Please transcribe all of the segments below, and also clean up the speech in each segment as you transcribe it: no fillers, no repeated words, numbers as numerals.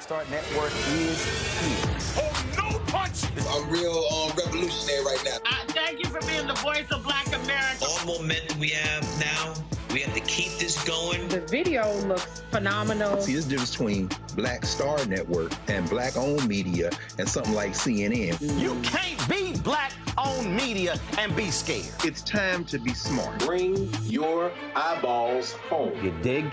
Start Network is here. Oh, no punch! I'm real revolutionary right now. Thank you for being the voice of Black America. All momentum we have now, we have to keep this going. The video looks phenomenal. See, there's a difference between Black Star Network and Black-owned media and something like CNN. You can't be Black-owned media and be scared. It's time to be smart. Bring your eyeballs home. You dig?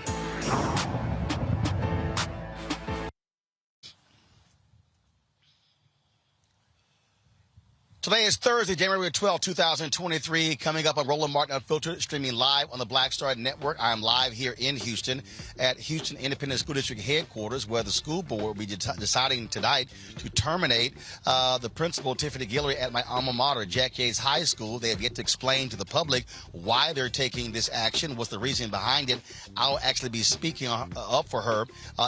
So Today is Thursday, January 12, 2023. Coming up on Roland Martin Unfiltered, streaming live on the Black Star Network. I'm live here in Houston at Houston Independent School District headquarters, where the school board will be deciding tonight to terminate the principal, Tiffany Guillory, at my alma mater, Jack Yates High School. They have yet to explain to the public why they're taking this action, what's the reason behind it. I'll actually be speaking up for her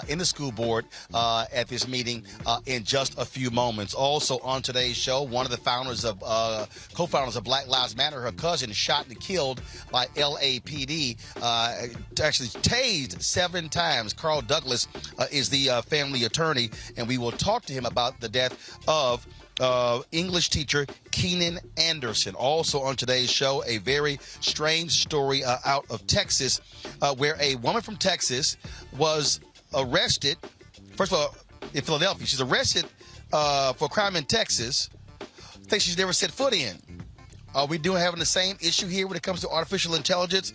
in the school board at this meeting in just a few moments. Also on today's show, one of the co-founders of Black Lives Matter, her cousin, shot and killed by LAPD, actually tased 7 times. Carl Douglas is the family attorney, and we will talk to him about the death of English teacher Keenan Anderson. Also on today's show, a very strange story out of Texas, where a woman from Texas was arrested. First of all, in Philadelphia, she's arrested for a crime in Texas. Things she's never set foot in. We do having the same issue here when it comes to artificial intelligence.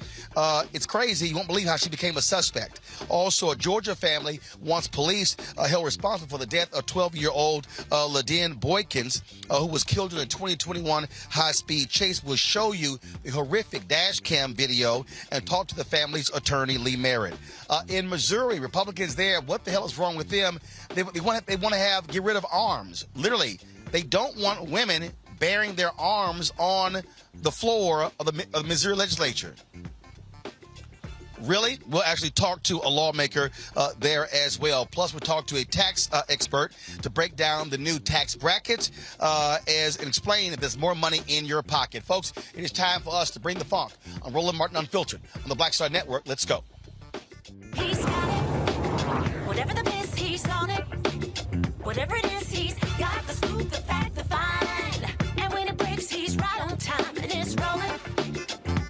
It's crazy. You won't believe how she became a suspect. Also, a Georgia family wants police held responsible for the death of 12-year-old Le'Den Boykins, who was killed in a 2021 high-speed chase. We'll show you the horrific dash cam video and talk to the family's attorney, Lee Merrit. In Missouri, Republicans there, what the hell is wrong with them? They want to get rid of arms. Literally, they don't want women bearing their arms on the floor of the Missouri legislature. Really? We'll actually talk to a lawmaker there as well. Plus, we'll talk to a tax expert to break down the new tax brackets and explain if there's more money in your pocket. Folks, it is time for us to bring the funk on Roland Martin Unfiltered on the Black Star Network. Let's go. He's got it. Whatever the biz, he's on it. Whatever it is, he's got the scoop, the fact, the find. And when it breaks, he's right on time and it's rolling.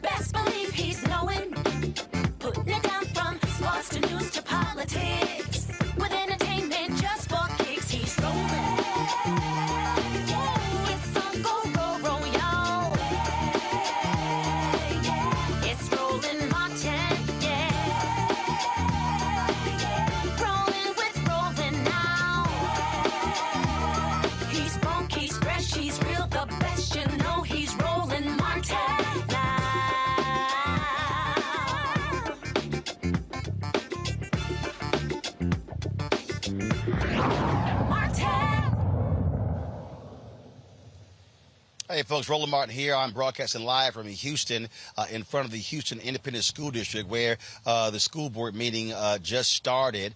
Best believe he's knowing. Putting it down from sports to news to politics. With entertainment just for kicks, he's rolling. It's on go, y'all. It's Roland Martin, rolling with Roland now. He's funky, he's fresh, he's real, the best, you know he's Roland Martin now. Hey folks, Roland Martin here. I'm broadcasting live from Houston in front of the Houston Independent School District, where the school board meeting just started.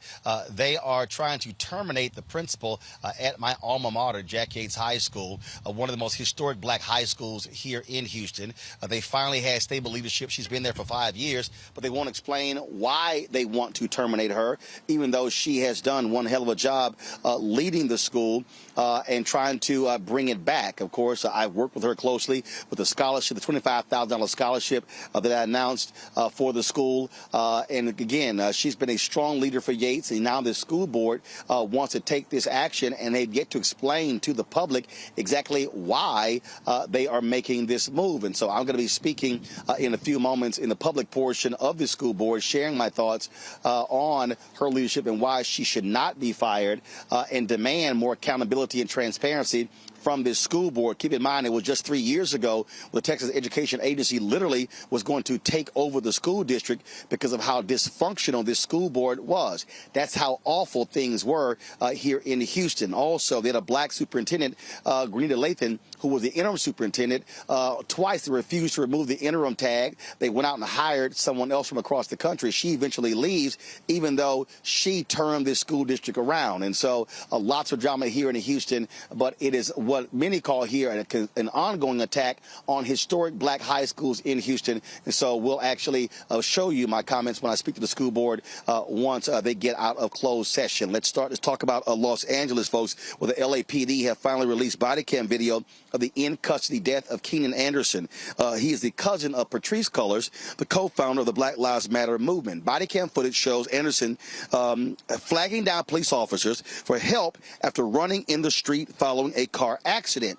They are trying to terminate the principal at my alma mater, Jack Yates High School, one of the most historic black high schools here in Houston. They finally had stable leadership. She's been there for 5 years, but they won't explain why they want to terminate her, even though she has done one hell of a job leading the school and trying to bring it back. Of course, I've worked with her closely with the scholarship, the $25,000 scholarship that I announced for the school. And again, she's been a strong leader for Yates, and now the school board wants to take this action, and they've yet to explain to the public exactly why they are making this move. And so I'm going to be speaking in a few moments in the public portion of the school board, sharing my thoughts on her leadership and why she should not be fired, and demand more accountability and transparency from this school board. Keep in mind, it was just 3 years ago the Texas Education Agency literally was going to take over the school district because of how dysfunctional this school board was. That's how awful things were here in Houston. Also, they had a black superintendent, Le'Den, who was the interim superintendent. Twice they refused to remove the interim tag. They went out and hired someone else from across the country. She eventually leaves, even though she turned this school district around. And so lots of drama here in Houston, but it is what many call here an ongoing attack on historic black high schools in Houston. And so we'll actually show you my comments when I speak to the school board once they get out of closed session. Let's talk about Los Angeles, folks, where the LAPD have finally released body cam video of the in-custody death of Keenan Anderson. He is the cousin of Patrisse Cullors, the co-founder of the Black Lives Matter movement. Body cam footage shows Anderson flagging down police officers for help after running in the street following a car accident.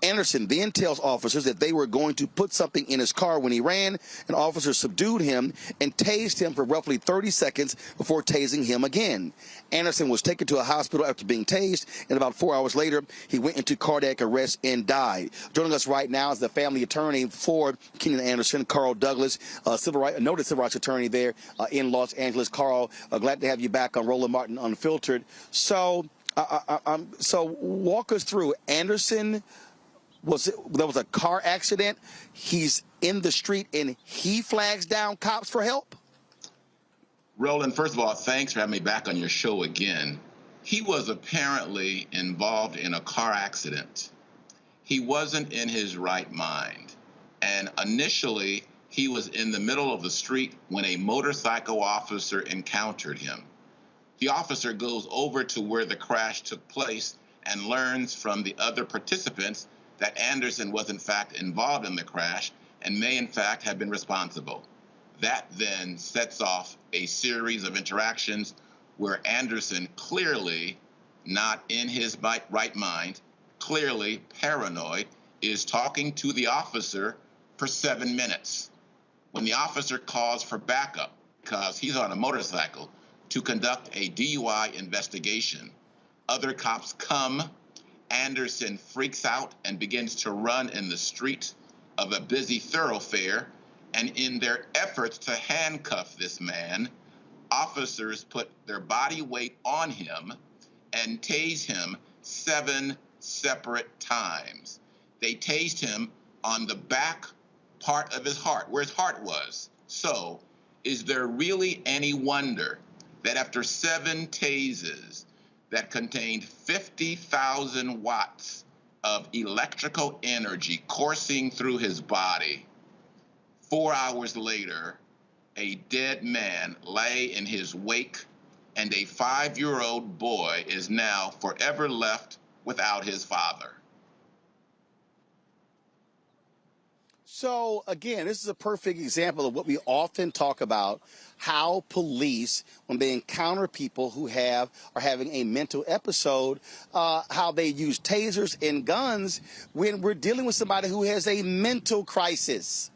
Anderson then tells officers that they were going to put something in his car when he ran, and officers subdued him and tased him for roughly 30 seconds before tasing him again. Anderson was taken to a hospital after being tased, and about 4 hours later, he went into cardiac arrest and died. Joining us right now is the family attorney for Keenan Anderson, Carl Douglas, noted civil rights attorney there in Los Angeles. Carl, glad to have you back on Roland Martin Unfiltered. So walk us through. Anderson, there was a car accident. He's in the street and he flags down cops for help. Roland, first of all, thanks for having me back on your show again. He was apparently involved in a car accident. He wasn't in his right mind. And initially, he was in the middle of the street when a motorcycle officer encountered him. The officer goes over to where the crash took place and learns from the other participants that Anderson was in fact involved in the crash and may in fact have been responsible. That then sets off a series of interactions where Anderson, clearly not in his right mind, clearly paranoid, is talking to the officer for 7 minutes. When the officer calls for backup, because he's on a motorcycle, to conduct a DUI investigation, other cops come. Anderson freaks out and begins to run in the street of a busy thoroughfare, and in their efforts to handcuff this man, officers put their body weight on him and tased him 7 separate times. They tased him on the back part of his heart, where his heart was. So, is there really any wonder that after 7 tases that contained 50,000 watts of electrical energy coursing through his body, 4 hours later, a dead man lay in his wake, and a 5-year-old boy is now forever left without his father? So, again, this is a perfect example of what we often talk about, how police, when they encounter people who are having a mental episode, how they use tasers and guns when we're dealing with somebody who has a mental crisis.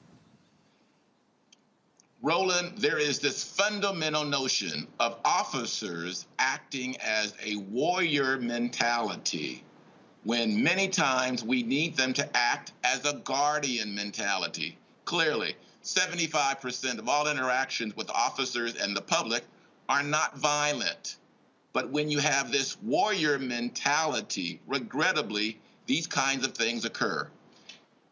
Roland, there is this fundamental notion of officers acting as a warrior mentality, when many times we need them to act as a guardian mentality. Clearly, 75% of all interactions with officers and the public are not violent. But when you have this warrior mentality, regrettably, these kinds of things occur.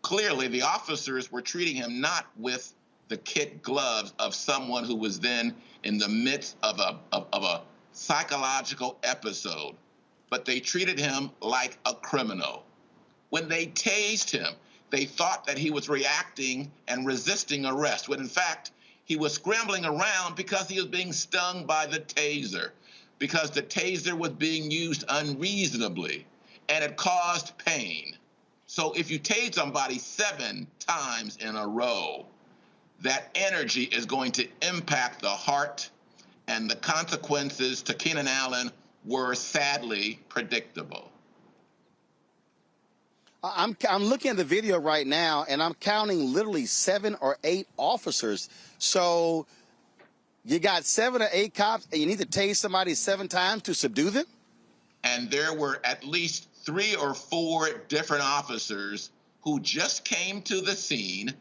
Clearly, the officers were treating him not with the kid gloves of someone who was then in the midst of a psychological episode, but they treated him like a criminal. When they tased him, they thought that he was reacting and resisting arrest, when in fact, he was scrambling around because he was being stung by the taser, because the taser was being used unreasonably, and it caused pain. So if you tase somebody 7 times in a row, that energy is going to impact the heart, and the consequences to Keenan Allen were sadly predictable. I'm looking at the video right now, and I'm counting literally 7 or 8 officers. So you got 7 or 8 cops, and you need to tase somebody 7 times to subdue them? And there were at least 3 or 4 different officers who just came to the scene.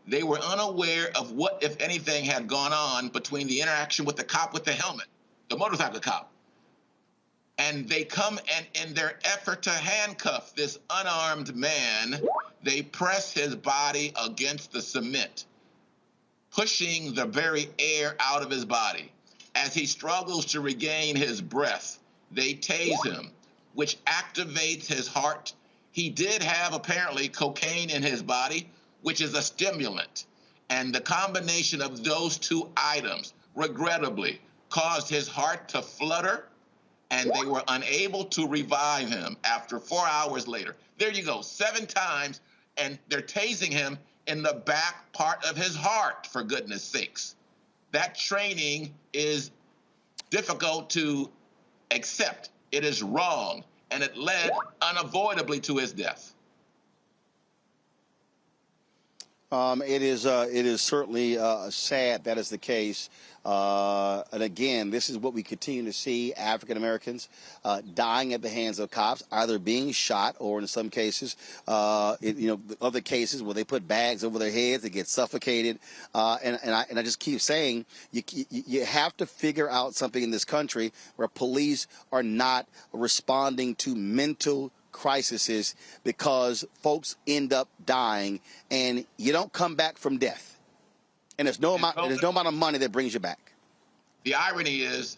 They were unaware of what, if anything, had gone on between the interaction with the cop with the helmet, the motorcycle cop. And they come, and in their effort to handcuff this unarmed man, they press his body against the cement, pushing the very air out of his body. As he struggles to regain his breath, they tase him, which activates his heart. He did have, apparently, cocaine in his body, which is a stimulant. And the combination of those 2 items, regrettably, caused his heart to flutter, and they were unable to revive him after 4 hours later. There you go, 7 times, and they're tasing him in the back part of his heart, for goodness sakes. That training is difficult to accept. It is wrong, and it led unavoidably to his death. It is certainly sad that is the case. And again, this is what we continue to see: African Americans dying at the hands of cops, either being shot or, in some cases, other cases where they put bags over their heads, they get suffocated. And I just keep saying, you have to figure out something in this country where police are not responding to mental crises, because folks end up dying and you don't come back from death. And there's no amount of money that brings you back. The irony is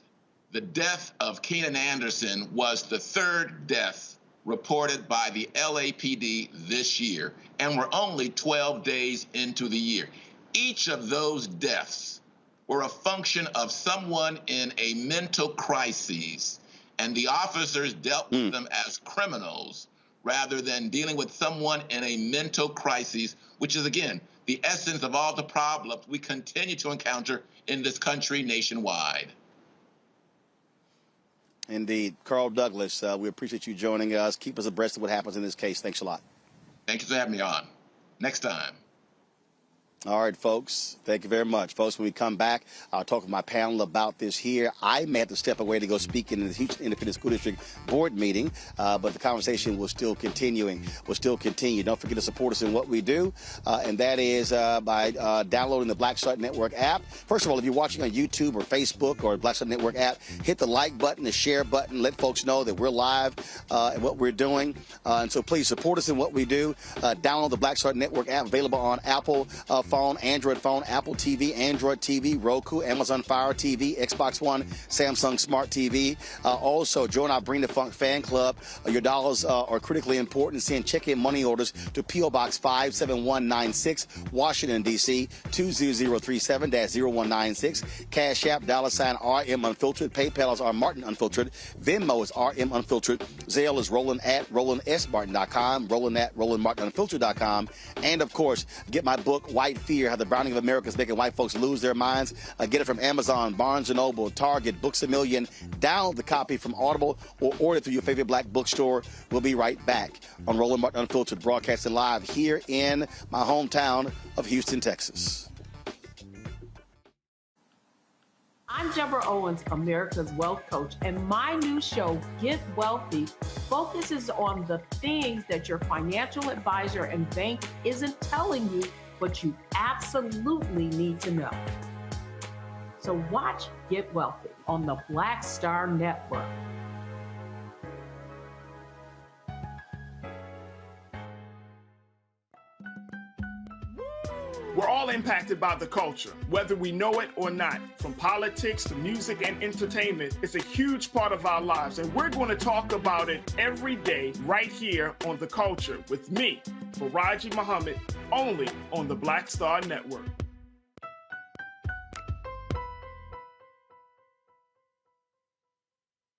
the death of Keenan Anderson was the third death reported by the LAPD this year, and we're only 12 days into the year. Each of those deaths were a function of someone in a mental crisis, and the officers dealt with them as criminals rather than dealing with someone in a mental crisis, which is, again, the essence of all the problems we continue to encounter in this country nationwide. Indeed. Carl Douglas, we appreciate you joining us. Keep us abreast of what happens in this case. Thanks a lot. Thank you for having me on. Next time. All right, folks. Thank you very much. Folks, when we come back, I'll talk with my panel about this here. I may have to step away to go speak in the Houston Independent School District Board meeting, but the conversation will still continue. Don't forget to support us in what we do, and that is by downloading the Black Star Network app. First of all, if you're watching on YouTube or Facebook or Black Star Network app, hit the like button, the share button. Let folks know that we're live and what we're doing. And so please support us in what we do. Download the Black Star Network app, available on Apple phone, Android phone, Apple TV, Android TV, Roku, Amazon Fire TV, Xbox One, Samsung Smart TV. Also, join our Bring the Funk fan club. Your dollars are critically important. Send check-in money orders to P.O. Box 57196, Washington, D.C. 20037-0196. Cash App, $RM Unfiltered. PayPal is R Martin Unfiltered. Venmo is RM Unfiltered. Zelle is Roland at RolandSMartin.com, Roland at RolandMartinUnfiltered.com. And, of course, get my book, White Fear, How the Browning of America is Making White Folks Lose Their Minds. Get it from Amazon, Barnes & Noble, Target, Books A Million. Download the copy from Audible or order through your favorite black bookstore. We'll be right back on Roland Martin Unfiltered, broadcasting live here in my hometown of Houston, Texas. I'm Deborah Owens, America's Wealth Coach, and my new show, Get Wealthy, focuses on the things that your financial advisor and bank isn't telling you, but you absolutely need to know. So watch Get Wealthy on the Black Star Network. We're all impacted by the culture, whether we know it or not. From politics to music and entertainment, it's a huge part of our lives, and we're going to talk about it every day right here on The Culture with me, Faraji Muhammad, only on the Black Star Network.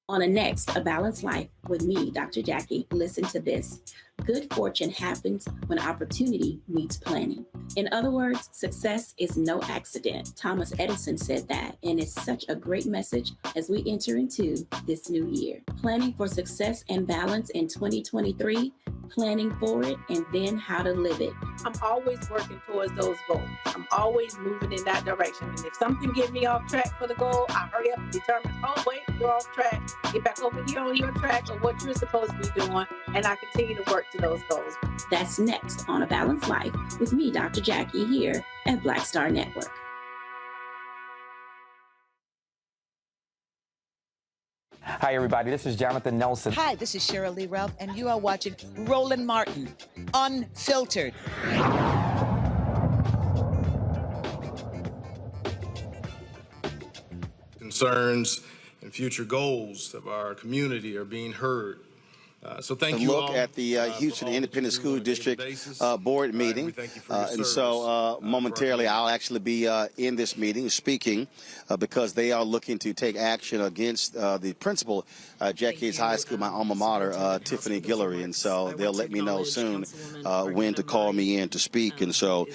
On the next A Balanced Life with me, Dr. Jackie, listen to this. Good fortune happens when opportunity meets planning. In other words, success is no accident. Thomas Edison said that, and it's such a great message as we enter into this new year. Planning for success and balance in 2023, planning for it, and then how to live it. I'm always working towards those goals. I'm always moving in that direction. And if something gets me off track for the goal, I hurry up and determine, oh, wait, you're off track. Get back over here on your track of what you're supposed to be doing, and I continue to work to those goals. That's next on A Balanced Life with me, Dr. Jackie, here at Black Star Network. Hi, everybody. This is Jonathan Nelson. Hi, this is Cheryl Lee Ralph, and you are watching Roland Martin, Unfiltered. Concerns and future goals of our community are being heard. So thank you all. Look at the Houston Independent School District Board meeting. And so momentarily I'll actually be in this meeting speaking because they are looking to take action against the principal, Jack Yates High School, my alma mater, Tiffany Guillory. And so they'll let me know soon when to call me in to speak. And so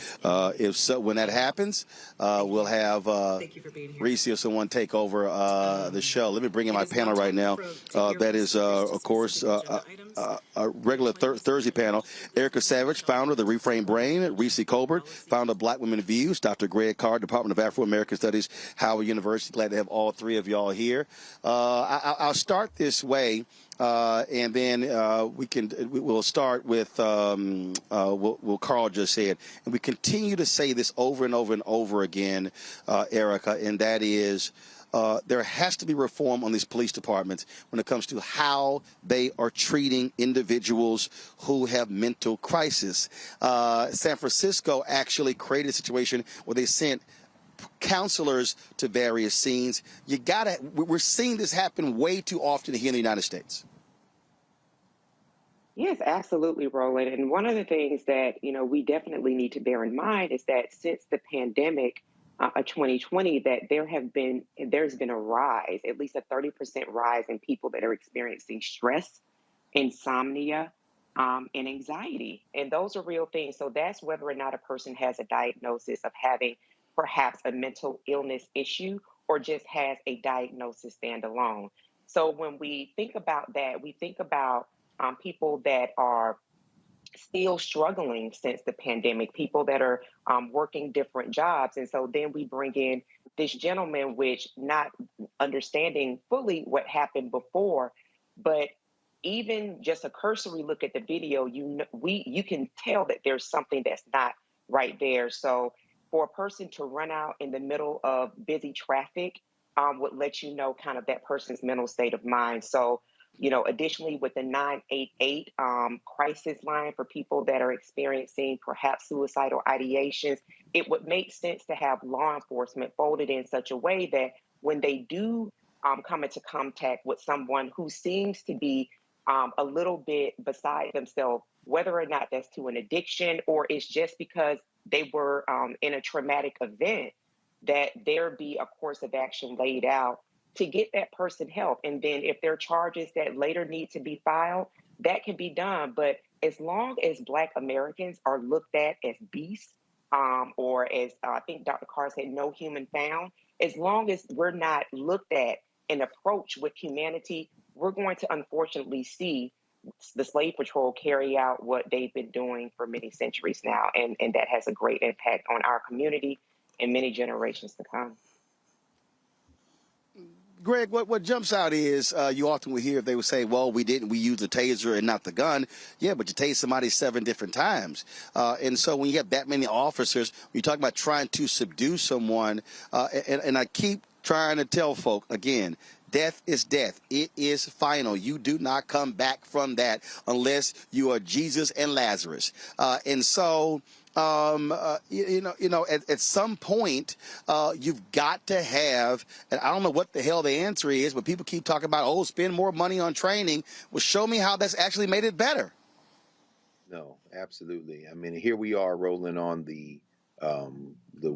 when that happens, we'll have Reese or someone take over the show. Let me bring in my panel right now. That is, of course, a regular Thursday panel. Erica Savage, founder of the Reframe Brain. Reese Colbert, founder of Black Women Views. Dr. Greg Carr, Department of Afro-American Studies, Howard University. Glad to have all three of y'all here. I'll start this way, and then we'll start with what Carl just said. And we continue to say this over and over and over again, Erica, and that is, there has to be reform on these police departments when it comes to how they are treating individuals who have mental crisis. San Francisco actually created a situation where they sent counselors to various scenes. We're seeing this happen way too often here in the United States. Yes, absolutely, Roland. And one of the things that, we definitely need to bear in mind is that since the pandemic, 2020, that there's been a rise, at least a 30% rise in people that are experiencing stress, insomnia, and anxiety. And those are real things. So that's whether or not a person has a diagnosis of having perhaps a mental illness issue or just has a diagnosis standalone. So when we think about that, we think about people that are still struggling since the pandemic, people that are working different jobs. And so then we bring in this gentleman, which not understanding fully what happened before, but even just a cursory look at the video, you can tell that there's something that's not right there. So for a person to run out in the middle of busy traffic would let you know kind of that person's mental state of mind. So additionally, with the 988 crisis line for people that are experiencing perhaps suicidal ideations, it would make sense to have law enforcement folded in such a way that when they do come into contact with someone who seems to be a little bit beside themselves, whether or not that's to an addiction or it's just because they were in a traumatic event, that there be a course of action laid out to get that person help. And then if there are charges that later need to be filed, that can be done. But as long as Black Americans are looked at as beasts, or as I think Dr. Carr said, no human found, as long as we're not looked at and approached with humanity, we're going to unfortunately see the slave patrol carry out what they've been doing for many centuries now. And that has a great impact on our community and many generations to come. Greg, what jumps out is you often will hear if they would say, well, we used the taser and not the gun. Yeah, but you tased somebody 7 different times. And so when you have that many officers, when you talk about trying to subdue someone, and I keep trying to tell folk, again, death is death. It is final. You do not come back from that unless you are Jesus and Lazarus. And so... at some point, you've got to have, and I don't know what the hell the answer is, but people keep talking about, spend more money on training. Well, show me how that's actually made it better. No, absolutely. I mean, here we are rolling on the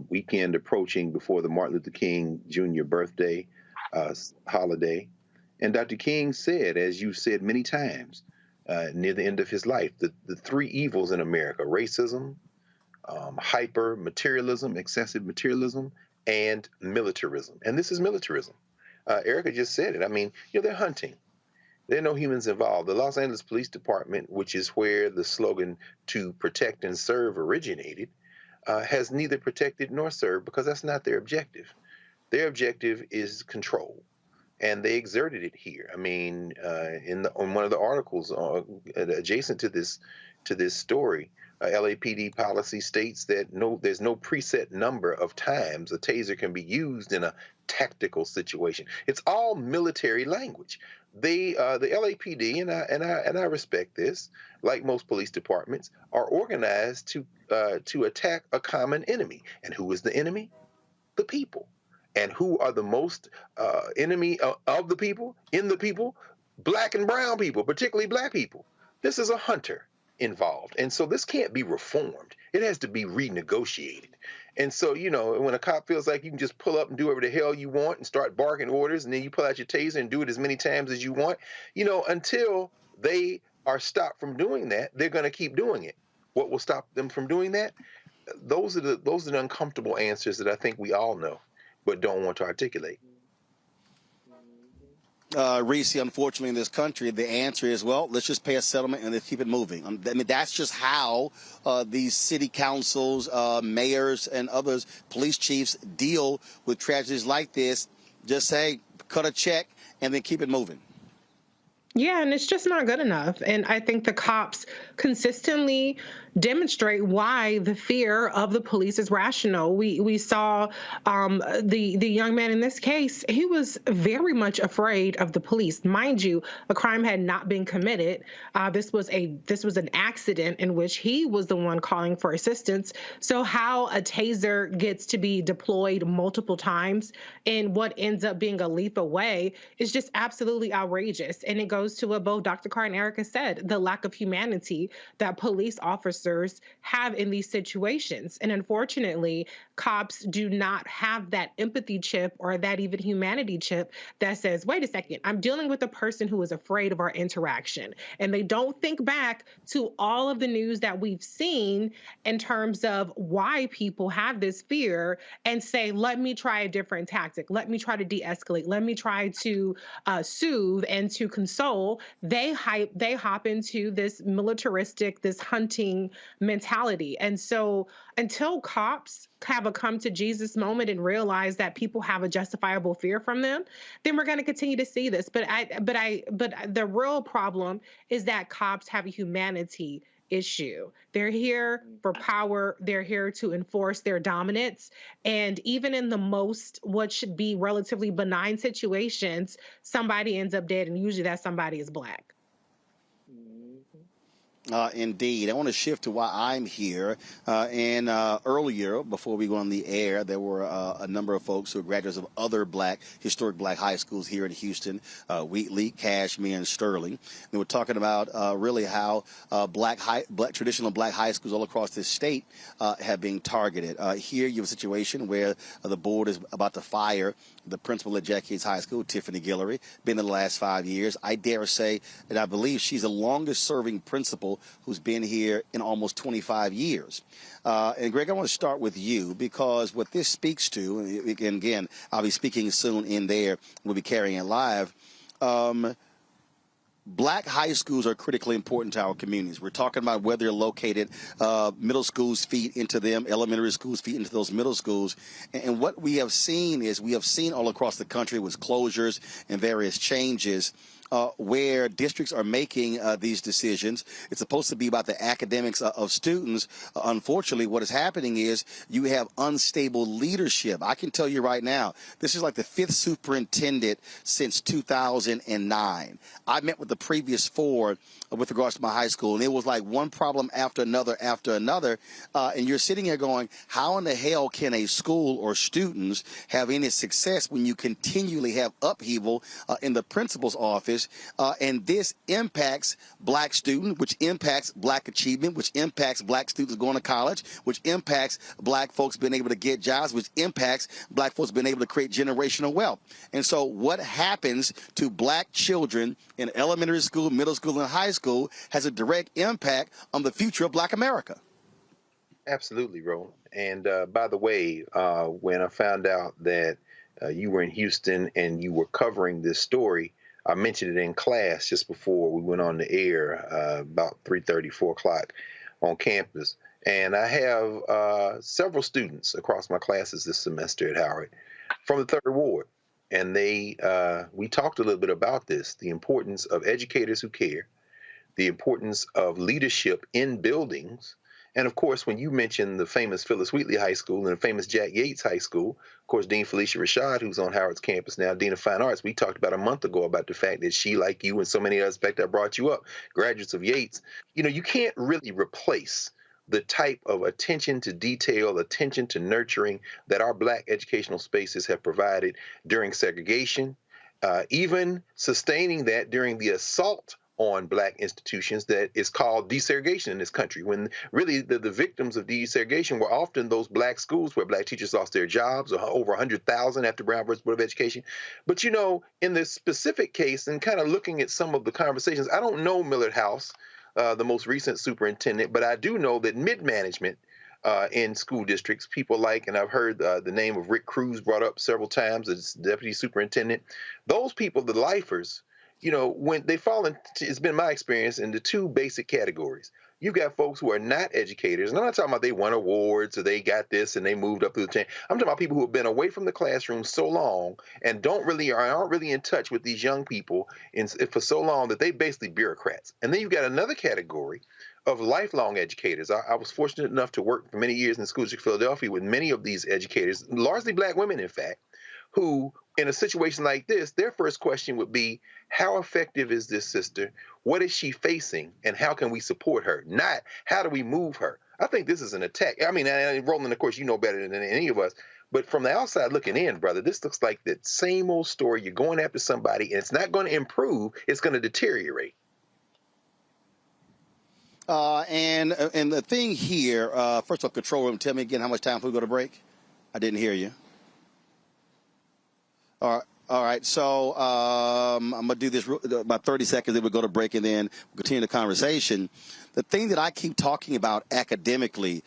weekend approaching before the Martin Luther King Jr. birthday holiday. And Dr. King said, as you said many times, near the end of his life, the 3 evils in America: racism, hyper materialism, excessive materialism, and militarism. And this is militarism. Erica just said it. I mean, they're hunting. There are no humans involved. The Los Angeles Police Department, which is where the slogan "to protect and serve" originated, has neither protected nor served, because that's not their objective. Their objective is control, and they exerted it here. I mean, on one of the articles adjacent to this story, LAPD policy states that there's no preset number of times a taser can be used in a tactical situation. It's all military language. The LAPD, and I respect this, like most police departments, are organized to attack a common enemy. And who is the enemy? The people. And who are the most enemy of the people, in the people? Black and brown people, particularly Black people. This is a hunter involved. And so this can't be reformed. It has to be renegotiated. And so, when a cop feels like you can just pull up and do whatever the hell you want and start barking orders, and then you pull out your taser and do it as many times as you want, until they are stopped from doing that, they're going to keep doing it. What will stop them from doing that? Those are the uncomfortable answers that I think we all know, but don't want to articulate. Reese, unfortunately, in this country, the answer is, well, let's just pay a settlement and let's keep it moving. I mean, that's just how these city councils, mayors, and others, police chiefs deal with tragedies like this. Just say, cut a check, and then keep it moving. Yeah, and it's just not good enough. And I think the cops consistently demonstrate why the fear of the police is rational. We saw the young man in this case, he was very much afraid of the police. Mind you, a crime had not been committed. This was an accident in which he was the one calling for assistance. So how a taser gets to be deployed multiple times in what ends up being a leap away is just absolutely outrageous. And it goes to what both Dr. Carr and Erica said, the lack of humanity that police officers have in these situations. And unfortunately, cops do not have that empathy chip or that even humanity chip that says, wait a second, I'm dealing with a person who is afraid of our interaction. And they don't think back to all of the news that we've seen in terms of why people have this fear and say, let me try a different tactic. Let me try to de-escalate. Let me try to soothe and to console. They hop into this militaristic, this hunting mentality. And so until cops have a come to Jesus moment and realize that people have a justifiable fear from them, then we're going to continue to see this. But the real problem is that cops have a humanity issue. They're here for power. They're here to enforce their dominance. And even in the most, what should be relatively benign situations, somebody ends up dead, and usually that somebody is Black. Indeed. I want to shift to why I'm here. Earlier, before we go on the air, there were a number of folks who are graduates of other historic black high schools here in Houston, Wheatley, Cashmere, and Sterling. They were talking about really how traditional black high schools all across this state have been targeted. Here you have a situation where the board is about to fire the principal at Jack Yates High School, Tiffany Guillory, been in the last 5 years. I dare say that I believe she's the longest serving principal who's been here in almost 25 years. And Greg, I want to start with you because what this speaks to, and again, I'll be speaking soon in there, we'll be carrying it live. Black high schools are critically important to our communities. We're talking about where they're located. Middle schools feed into them. Elementary schools feed into those middle schools. And what we have seen all across the country with closures and various changes where districts are making these decisions. It's supposed to be about the academics of students. Unfortunately, what is happening is you have unstable leadership. I can tell you right now, this is like the 5th superintendent since 2009. I met with the previous 4 with regards to my high school, and it was like one problem after another. And you're sitting here going, how in the hell can a school or students have any success when you continually have upheaval in the principal's office? And this impacts black students, which impacts black achievement, which impacts black students going to college, which impacts black folks being able to get jobs, which impacts black folks being able to create generational wealth. And so what happens to black children in elementary school, middle school, and high school has a direct impact on the future of black America. Absolutely, Roland. And by the way, when I found out that you were in Houston and you were covering this story, I mentioned it in class just before we went on the air, about 3:30, 4 o'clock on campus. And I have several students across my classes this semester at Howard from the 3rd Ward. And we talked a little bit about this, the importance of educators who care, the importance of leadership in buildings. And of course, when you mentioned the famous Phyllis Wheatley High School and the famous Jack Yates High School, of course, Dean Felicia Rashad, who's on Howard's campus now, Dean of Fine Arts, we talked about a month ago about the fact that she, like you and so many others, in fact, I brought you up, graduates of Yates, you can't really replace the type of attention to detail, attention to nurturing that our black educational spaces have provided during segregation, even sustaining that during the assault on black institutions that is called desegregation in this country, when really the victims of desegregation were often those black schools where black teachers lost their jobs, or over 100,000 after Brown versus Board of Education. But, in this specific case, and kind of looking at some of the conversations, I don't know Millard House, the most recent superintendent, but I do know that mid-management in school districts. People like, and I've heard the name of Rick Cruz brought up several times as deputy superintendent. Those people, the lifers, when they fall into, it's been my experience, into two basic categories. You've got folks who are not educators, and I'm not talking about they won awards or they got this and they moved up through the chain. I'm talking about people who have been away from the classroom so long and aren't really in touch with these young people for so long that they basically bureaucrats. And then you've got another category of lifelong educators. I was fortunate enough to work for many years in the school district of Philadelphia with many of these educators, largely black women, in fact, who, in a situation like this, their first question would be, how effective is this sister? What is she facing? And how can we support her? Not, how do we move her? I think this is an attack. I mean, and Roland, of course, you know better than any of us. But from the outside looking in, brother, this looks like the same old story. You're going after somebody, and it's not going to improve. It's going to deteriorate. And the thing here, first off, control room, tell me again how much time before we go to break? I didn't hear you. All right. So I'm going to do this about 30 seconds, then we'll go to break, and then we'll continue the conversation. The thing that I keep talking about academically,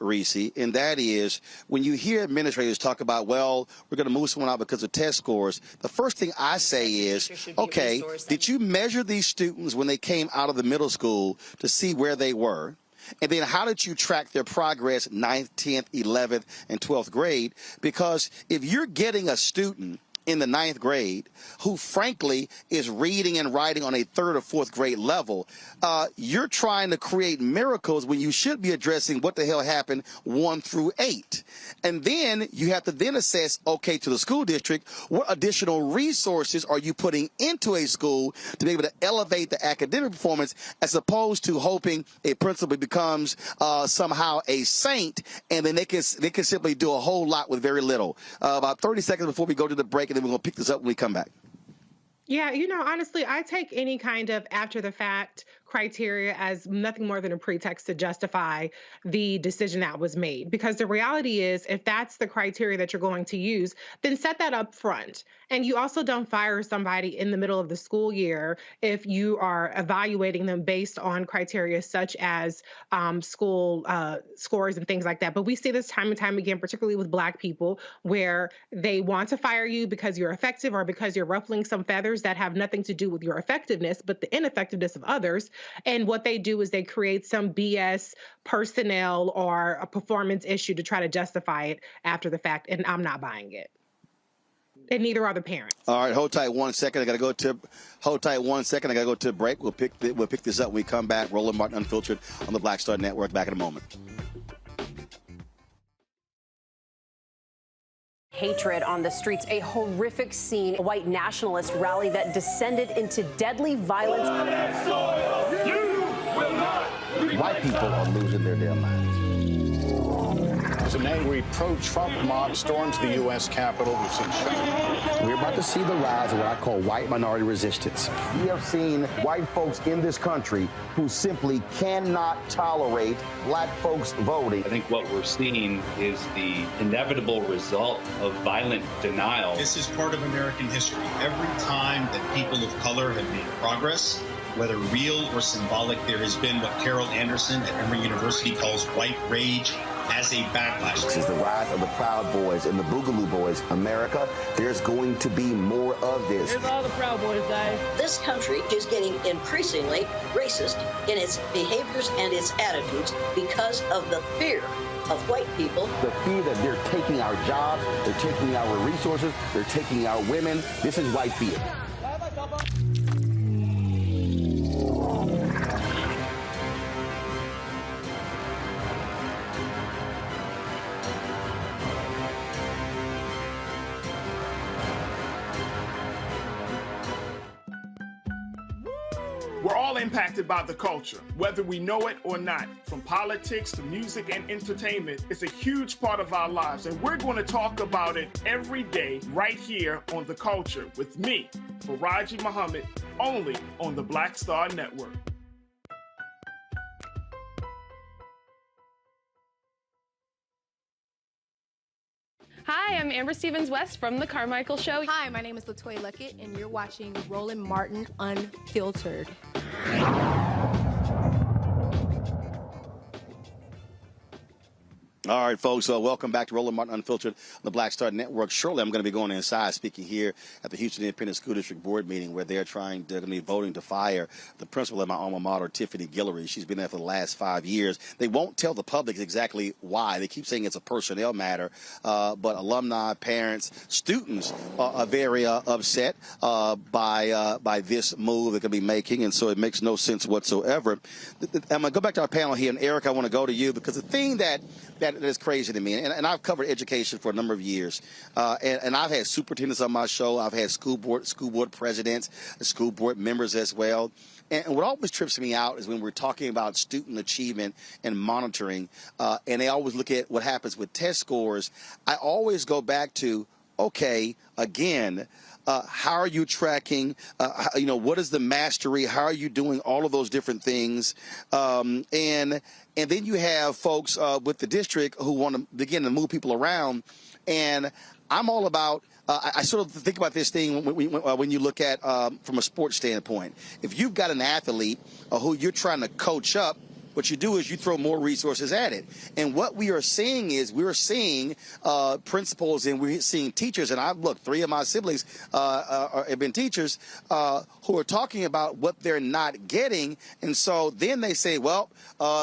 Reese, and that is when you hear administrators talk about, well, we're going to move someone out because of test scores, the first thing I say is, okay, did you measure these students when they came out of the middle school to see where they were? And then how did you track their progress 9th, 10th, 11th, and 12th grade? Because if you're getting a student in the 9th grade who, frankly, is reading and writing on a 3rd or 4th grade level, you're trying to create miracles when you should be addressing what the hell happened 1 through 8. And then you have to then assess, okay, to the school district, what additional resources are you putting into a school to be able to elevate the academic performance, as opposed to hoping a principal becomes somehow a saint, and then they can simply do a whole lot with very little. About 30 seconds before we go to the break, and then we're going to pick this up when we come back. Yeah, honestly, I take any kind of after-the-fact criteria as nothing more than a pretext to justify the decision that was made. Because the reality is, if that's the criteria that you're going to use, then set that up front. And you also don't fire somebody in the middle of the school year if you are evaluating them based on criteria such as school scores and things like that. But we see this time and time again, particularly with Black people, where they want to fire you because you're effective or because you're ruffling some feathers that have nothing to do with your effectiveness, but the ineffectiveness of others. And what they do is they create some BS personnel or a performance issue to try to justify it after the fact. And I'm not buying it. And neither are the parents. All right, hold tight 1 second. I got to go to a break. We'll pick this up when we come back. Roland Martin Unfiltered on the Black Star Network. Back in a moment. Hatred on the streets, a horrific scene, a white nationalist rally that descended into deadly violence. White people are losing their damn minds. As an angry pro-Trump mob storms the U.S. Capitol, we've seen shooting. We're about to see the rise of what I call white minority resistance. We have seen white folks in this country who simply cannot tolerate Black folks voting. I think what we're seeing is the inevitable result of violent denial. This is part of American history. Every time that people of color have made progress, whether real or symbolic, there has been what Carol Anderson at Emory University calls white rage as a backlash. This is the rise of the Proud Boys and the Boogaloo Boys. America, there's going to be more of this. Here's all the Proud Boys, guys. This country is getting increasingly racist in its behaviors and its attitudes because of the fear of white people. The fear that they're taking our jobs, they're taking our resources, they're taking our women. This is white fear. We're all impacted by the culture, whether we know it or not. From politics to music and entertainment, it's a huge part of our lives, and we're going to talk about it every day right here on The Culture with me, Faraji Muhammad, only on the Black Star Network. Hi, I'm Amber Stevens-West from The Carmichael Show. Hi, my name is LaToya Luckett, and you're watching Roland Martin Unfiltered. All right, folks, welcome back to Roland Martin Unfiltered on the Black Star Network. Shortly, I'm going to be going inside, speaking here at the Houston Independent School District Board meeting, where they're going to be voting to fire the principal of my alma mater, Tiffany Guillory. She's been there for the last 5 years. They won't tell the public exactly why. They keep saying it's a personnel matter, but alumni, parents, students are very upset by this move they're going to be making, and so it makes no sense whatsoever. I'm going to go back to our panel here, and Eric, I want to go to you, because the thing that is crazy to me, and I've covered education for a number of years, and I've had superintendents on my show. I've had school board presidents, school board members as well. And what always trips me out is when we're talking about student achievement and monitoring, and they always look at what happens with test scores. I always go back to, okay, again, how are you tracking? What is the mastery? How are you doing all of those different things? And then you have folks with the district who want to begin to move people around. And I'm all about, I sort of think about this thing when you look at from a sports standpoint. If you've got an athlete who you're trying to coach up, what you do is you throw more resources at it. And what we are seeing is we're seeing principals and we're seeing teachers. And look, 3 of my siblings have been teachers who are talking about what they're not getting. And so then they say, well,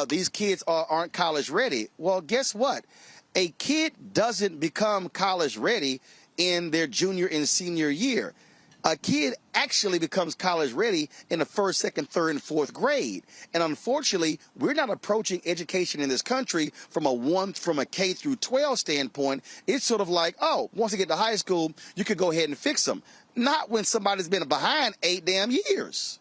these kids aren't college ready. Well, guess what? A kid doesn't become college ready in their junior and senior year. A kid actually becomes college ready in the 1st, 2nd, 3rd, and 4th grade. And unfortunately, we're not approaching education in this country from a K through 12 standpoint. It's sort of like, oh, once they get to high school, you could go ahead and fix them. Not when somebody's been behind 8 damn years.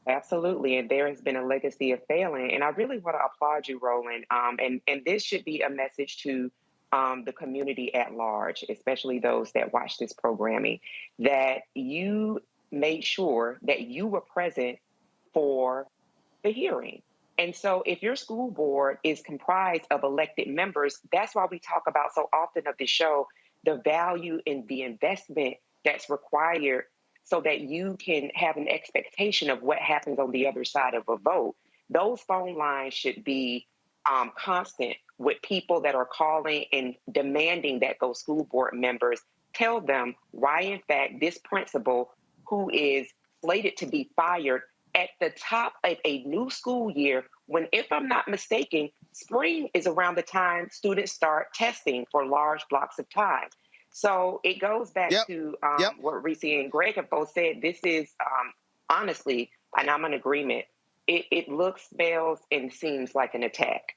Absolutely. And there has been a legacy of failing. And I really want to applaud you, Roland. And this should be a message to the community at large, especially those that watch this programming, that you made sure that you were present for the hearing. And so if your school board is comprised of elected members, that's why we talk about so often of the show, the value in the investment that's required so that you can have an expectation of what happens on the other side of a vote. Those phone lines should be constant with people that are calling and demanding that those school board members tell them why, in fact, this principal who is slated to be fired at the top of a new school year, when, if I'm not mistaken, spring is around the time students start testing for large blocks of time. So it goes back to what Reese and Greg have both said. This is honestly, and I'm in agreement, it looks, smells, and seems like an attack.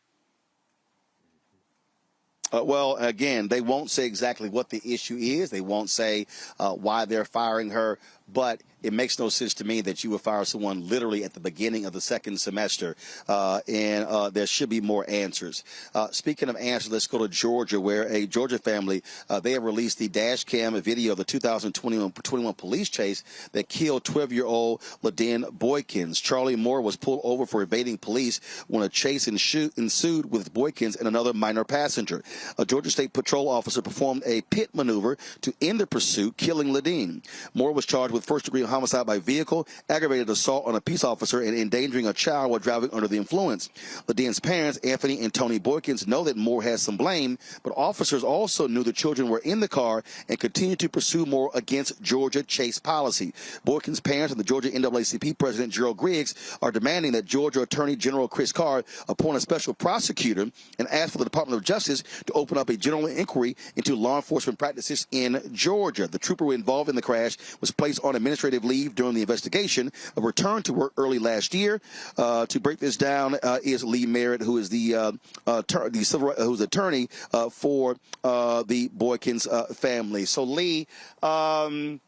Well, again, they won't say exactly what the issue is. They won't say why they're firing her. But it makes no sense to me that you would fire someone literally at the beginning of the 2nd semester, and there should be more answers. Speaking of answers, let's go to Georgia, where a Georgia family, they have released the dash cam video of the 2021 police chase that killed 12-year-old Le'Den Boykins. Charlie Moore was pulled over for evading police when a chase ensued with Boykins and another minor passenger. A Georgia State Patrol officer performed a pit maneuver to end the pursuit, killing Le'Den. Moore was charged with first-degree homicide by vehicle, aggravated assault on a peace officer, and endangering a child while driving under the influence. Le'Den's parents, Anthony and Tony Boykins, know that Moore has some blame, but officers also knew the children were in the car and continued to pursue Moore against Georgia chase policy. Boykins' parents and the Georgia NAACP President Gerald Griggs are demanding that Georgia Attorney General Chris Card appoint a special prosecutor and ask for the Department of Justice to open up a general inquiry into law enforcement practices in Georgia. The trooper involved in the crash was placed on administrative leave during the investigation, returned to work early last year. To break this down is Lee Merrit, who is who's attorney for the Boykins family. So, Lee, the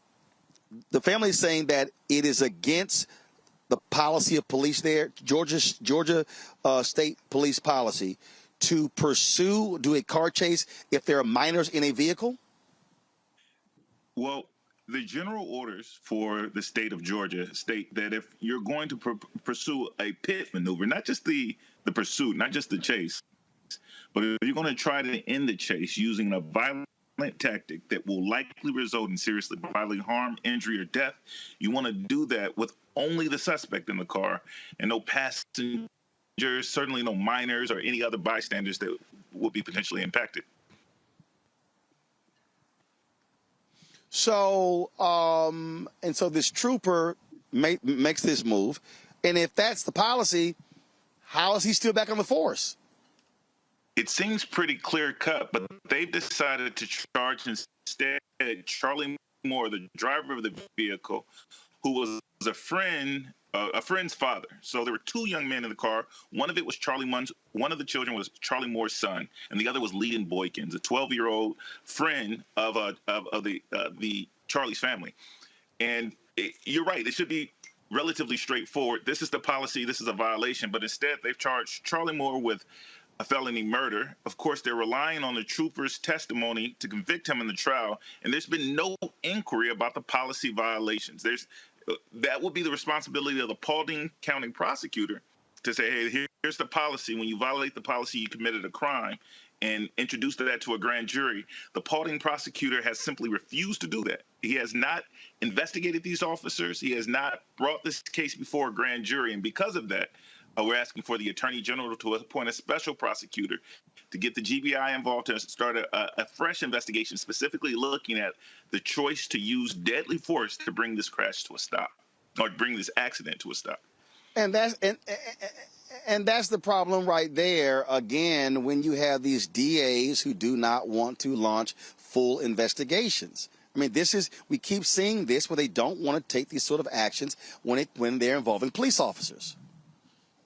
family is saying that it is against the policy of police there, Georgia State Police policy, to do a car chase if there are minors in a vehicle? Well, the general orders for the state of Georgia state that if you're going to pursue a pit maneuver, not just the pursuit, not just the chase, but if you're going to try to end the chase using a violent tactic that will likely result in seriously bodily harm, injury, or death, you want to do that with only the suspect in the car and no passenger certainly no minors or any other bystanders that would be potentially impacted. So, and so this trooper makes this move. And if that's the policy, how is he still back on the force? It seems pretty clear cut, but they've decided to charge instead Charlie Moore, the driver of the vehicle, who was a friend's father. So there were two young men in the car. One of it was one of the children was Charlie Moore's son, and the other was Le'Den Boykins, a 12-year-old friend of the Charlie's family. And you're right; it should be relatively straightforward. This is the policy. This is a violation, but instead they've charged Charlie Moore with a felony murder. Of course, they're relying on the trooper's testimony to convict him in the trial, and there's been no inquiry about the policy violations. That would be the responsibility of the Paulding County prosecutor to say, hey, here's the policy. When you violate the policy, you committed a crime, and introduce that to a grand jury. The Paulding prosecutor has simply refused to do that. He has not investigated these officers. He has not brought this case before a grand jury, and because of that, we're asking for the Attorney General to appoint a special prosecutor to get the GBI involved to start a fresh investigation, specifically looking at the choice to use deadly force to bring this crash to a stop, or bring this accident to a stop. And that's the problem right there. Again, when you have these DAs who do not want to launch full investigations. I mean, we keep seeing this where they don't want to take these sort of actions when they're involving police officers.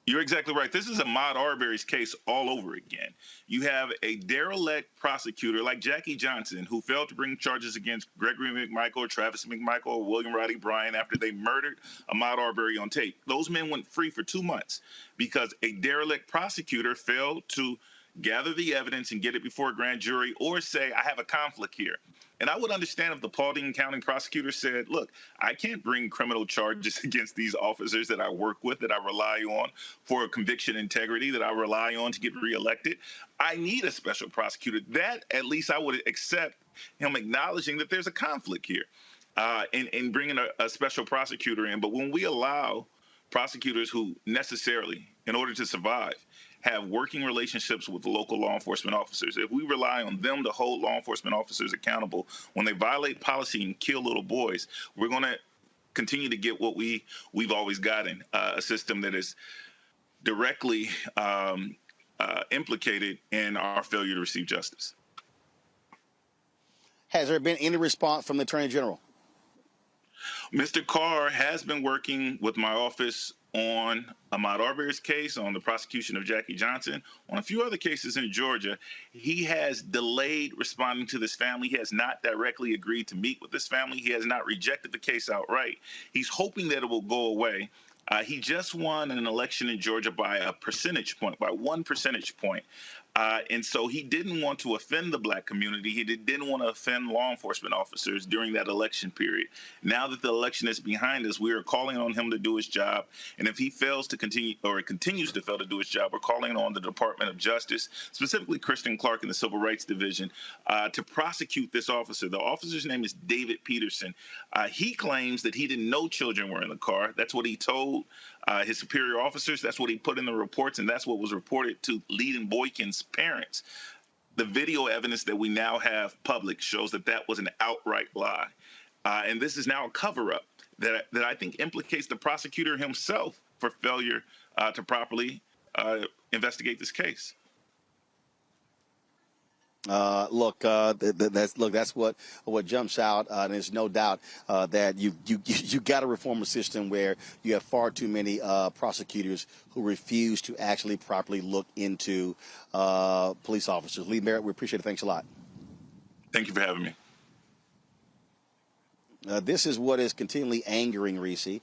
You're exactly right. This is Ahmaud Arbery's case all over again. You have a derelict prosecutor like Jackie Johnson who failed to bring charges against Gregory McMichael, Travis McMichael, or William Roddy Bryan after they murdered Ahmaud Arbery on tape. Those men went free for 2 months because a derelict prosecutor failed to gather the evidence and get it before a grand jury or say, I have a conflict here. And I would understand if the Paulding County prosecutor said, look, I can't bring criminal charges against these officers that I work with, that I rely on for conviction integrity, that I rely on to get reelected. I need a special prosecutor. That, at least I would accept him acknowledging that there's a conflict here and bringing a special prosecutor in. But when we allow prosecutors who necessarily, in order to survive, have working relationships with local law enforcement officers, if we rely on them to hold law enforcement officers accountable when they violate policy and kill little boys, we're going to continue to get what we've always gotten, a system that is directly implicated in our failure to receive justice. Has there been any response from the Attorney General? Mr. Carr has been working with my office on Ahmaud Arbery's case, on the prosecution of Jackie Johnson, on a few other cases in Georgia. He has delayed responding to this family. He has not directly agreed to meet with this family. He has not rejected the case outright. He's hoping that it will go away. He just won an election in Georgia by a percentage point, by 1 percentage point. And so he didn't want to offend the black community. He didn't want to offend law enforcement officers during that election period. Now that the election is behind us, we are calling on him to do his job. And if he fails to continue, or continues to fail to do his job, we're calling on the Department of Justice, specifically Kristen Clark in the Civil Rights Division, to prosecute this officer. The officer's name is David Peterson. He claims that he didn't know children were in the car. That's what he told his superior officers. That's what he put in the reports, and that's what was reported to Le'Den Boykins' parents. The video evidence that we now have public shows that that was an outright lie. And this is now a cover-up that I think implicates the prosecutor himself for failure to properly investigate this case. That's what jumps out, and there's no doubt that you got to reform a system where you have far too many prosecutors who refuse to actually properly look into police officers. Lee Merrit, we appreciate it. Thanks a lot. Thank you for having me. This is what is continually angering Reese.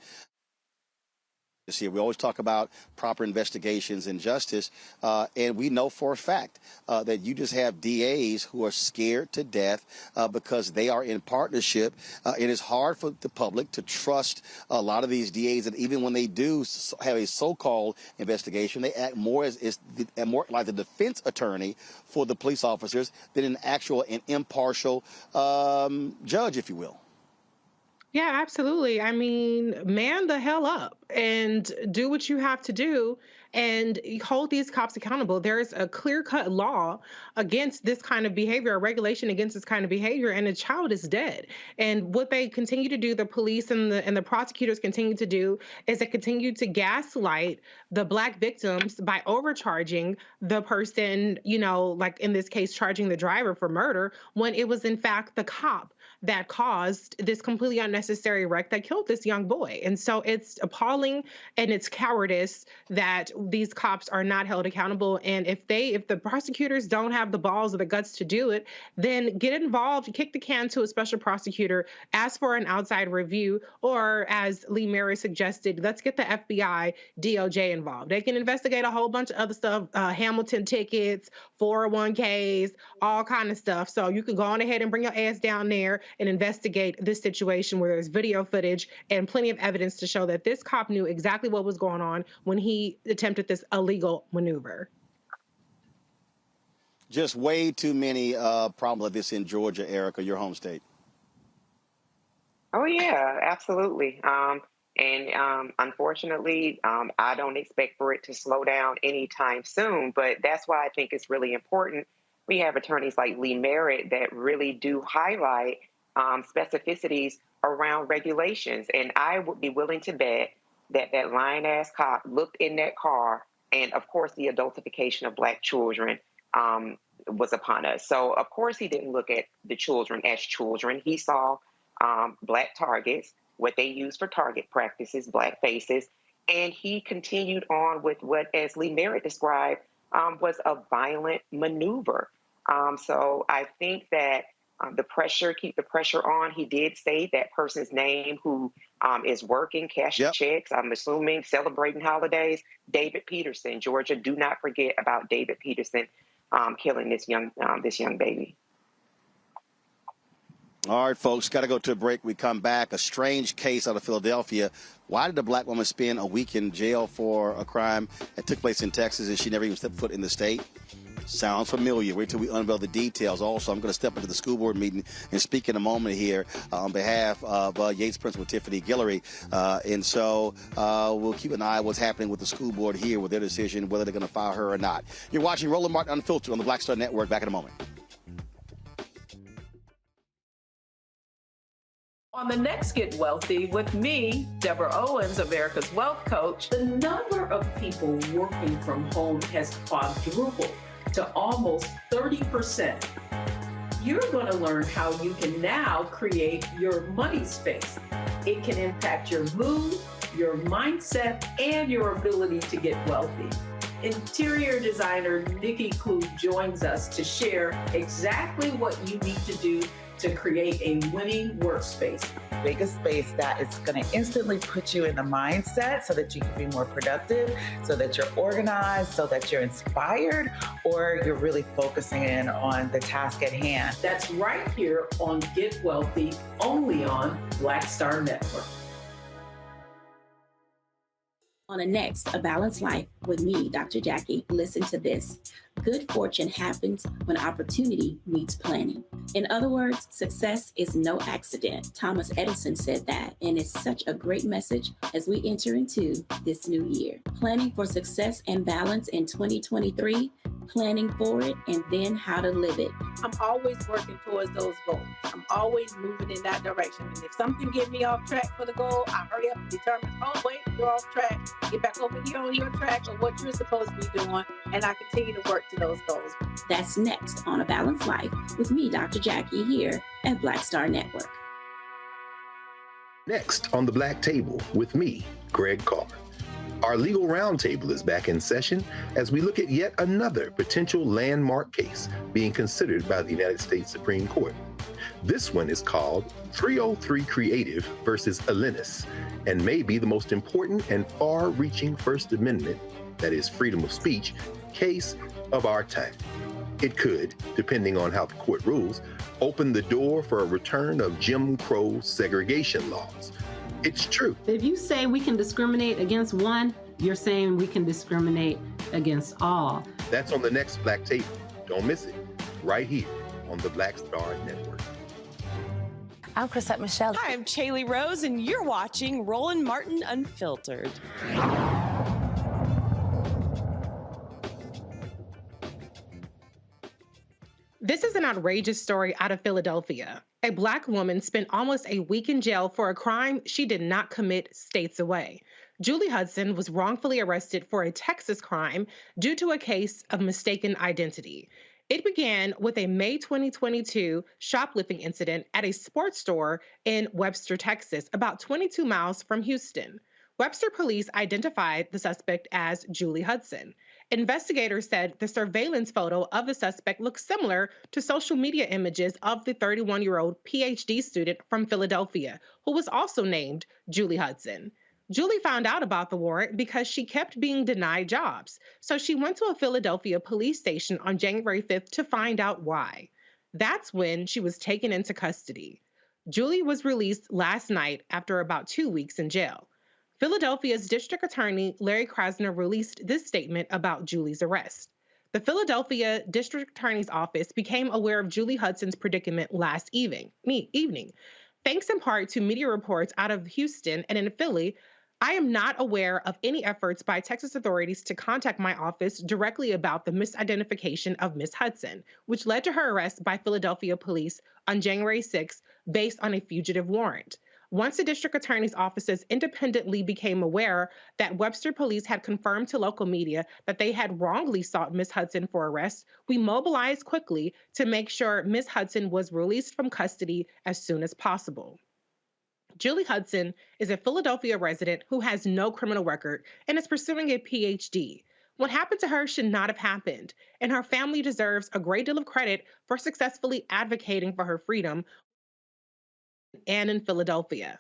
We always talk about proper investigations and justice, and we know for a fact that you just have DAs who are scared to death because they are in partnership. It is hard for the public to trust a lot of these DAs, and even when they do have a so-called investigation, they act more more like the defense attorney for the police officers than an actual and impartial judge, if you will. Yeah, absolutely. I mean, man the hell up and do what you have to do and hold these cops accountable. There's a clear-cut law against this kind of behavior, a regulation against this kind of behavior, and a child is dead. And what they continue to do, the police and the prosecutors continue to do, is they continue to gaslight the Black victims by overcharging the person, like in this case, charging the driver for murder, when it was in fact the cop that caused this completely unnecessary wreck that killed this young boy. And so it's appalling and it's cowardice that these cops are not held accountable. And if the prosecutors don't have the balls or the guts to do it, then get involved, kick the can to a special prosecutor, ask for an outside review, or as Lee Merrit suggested, let's get the FBI, DOJ involved. They can investigate a whole bunch of other stuff, Hamilton tickets, 401ks, all kind of stuff. So you can go on ahead and bring your ass down there and investigate this situation where there's video footage and plenty of evidence to show that this cop knew exactly what was going on when he attempted this illegal maneuver. Just way too many problems like this in Georgia, Erica, your home state. Oh, yeah, absolutely. Unfortunately, I don't expect for it to slow down anytime soon, but that's why I think it's really important. We have attorneys like Lee Merrit that really do highlight specificities around regulations. And I would be willing to bet that that lying-ass cop looked in that car, and, of course, the adultification of Black children was upon us. So, of course, he didn't look at the children as children. He saw Black targets, what they use for target practices, Black faces, and he continued on with what, as Lee Merrit described, was a violent maneuver. So I think that keep the pressure on. He did say that person's name who is working, cashing checks, I'm assuming, celebrating holidays, David Peterson, Georgia. Do not forget about David Peterson killing this young baby. All right, folks, got to go to a break. We come back. A strange case out of Philadelphia. Why did a Black woman spend a week in jail for a crime that took place in Texas and she never even stepped foot in the state? Sounds familiar. Wait till we unveil the details. Also, I'm going to step into the school board meeting and speak in a moment here on behalf of Yates Principal Tiffany Guillory. And so we'll keep an eye on what's happening with the school board here with their decision, whether they're going to fire her or not. You're watching Roland Martin Unfiltered on the Black Star Network. Back in a moment. On the next Get Wealthy with me, Deborah Owens, America's Wealth Coach, the number of people working from home has quadrupled to almost 30%. You're going to learn how you can now create your money space. It can impact your mood, your mindset, and your ability to get wealthy. Interior designer Nikki Klug joins us to share exactly what you need to do to create a winning workspace. Make a space that is going to instantly put you in the mindset so that you can be more productive, so that you're organized, so that you're inspired, or you're really focusing in on the task at hand. That's right here on Get Wealthy, only on Black Star Network. On the next, A Balanced Life with me, Dr. Jackie. Listen to this. Good fortune happens when opportunity meets planning. In other words, success is no accident. Thomas Edison said that, and it's such a great message as we enter into this new year. Planning for success and balance in 2023, planning for it, and then how to live it. I'm always working towards those goals. I'm always moving in that direction. And if something get me off track for the goal, I hurry up and determine, oh, wait, you're off track. Get back over here on your track of what you're supposed to be doing, and I continue to work to those goals. That's next on A Balanced Life with me, Dr. Jackie, here at Black Star Network. Next on the Black Table with me, Greg Carr. Our legal roundtable is back in session as we look at yet another potential landmark case being considered by the United States Supreme Court. This one is called 303 Creative versus Alennis, and may be the most important and far-reaching First Amendment, that is freedom of speech, case of our time. It could, depending on how the court rules, open the door for a return of Jim Crow segregation laws. It's true. If you say we can discriminate against one, you're saying we can discriminate against all. That's on the next Black Table. Don't miss it. Right here on the Black Star Network. I'm Chrisette Michelle. Hi, I'm Chaley Rose, and you're watching Roland Martin Unfiltered. outrageous story out of Philadelphia. A Black woman spent almost a week in jail for a crime she did not commit states away. Julie Hudson was wrongfully arrested for a Texas crime due to a case of mistaken identity. It began with a May 2022 shoplifting incident at a sports store in Webster, Texas, about 22 miles from Houston. Webster police identified the suspect as Julie Hudson. Investigators said the surveillance photo of the suspect looked similar to social media images of the 31-year-old PhD student from Philadelphia, who was also named Julie Hudson. Julie found out about the warrant because she kept being denied jobs, so she went to a Philadelphia police station on January 5th to find out why. That's when she was taken into custody. Julie was released last night after about 2 weeks in jail. Philadelphia's District Attorney Larry Krasner released this statement about Julie's arrest. The Philadelphia District Attorney's Office became aware of Julie Hudson's predicament last evening. Thanks in part to media reports out of Houston and in Philly, I am not aware of any efforts by Texas authorities to contact my office directly about the misidentification of Ms. Hudson, which led to her arrest by Philadelphia police on January 6th based on a fugitive warrant. Once the district attorney's offices independently became aware that Webster police had confirmed to local media that they had wrongly sought Ms. Hudson for arrest, we mobilized quickly to make sure Ms. Hudson was released from custody as soon as possible. Julie Hudson is a Philadelphia resident who has no criminal record and is pursuing a PhD. What happened to her should not have happened, and her family deserves a great deal of credit for successfully advocating for her freedom and in Philadelphia.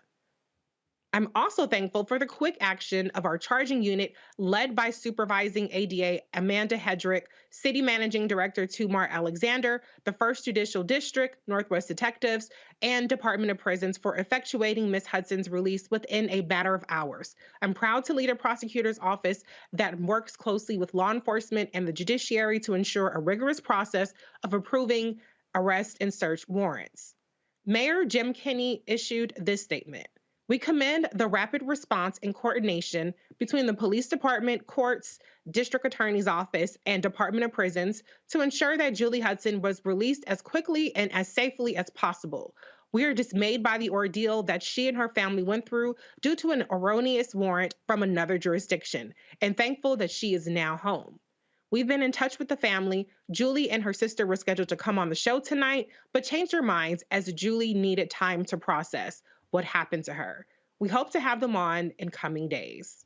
I'm also thankful for the quick action of our charging unit led by Supervising ADA Amanda Hedrick, City Managing Director Tumar Alexander, the 1st Judicial District, Northwest Detectives, and Department of Prisons for effectuating Ms. Hudson's release within a matter of hours. I'm proud to lead a prosecutor's office that works closely with law enforcement and the judiciary to ensure a rigorous process of approving arrest and search warrants. Mayor Jim Kenney issued this statement. We commend the rapid response and coordination between the police department, courts, district attorney's office, and Department of Prisons to ensure that Julie Hudson was released as quickly and as safely as possible. We are dismayed by the ordeal that she and her family went through due to an erroneous warrant from another jurisdiction, and thankful that she is now home. We've been in touch with the family. Julie and her sister were scheduled to come on the show tonight, but changed their minds as Julie needed time to process what happened to her. We hope to have them on in coming days.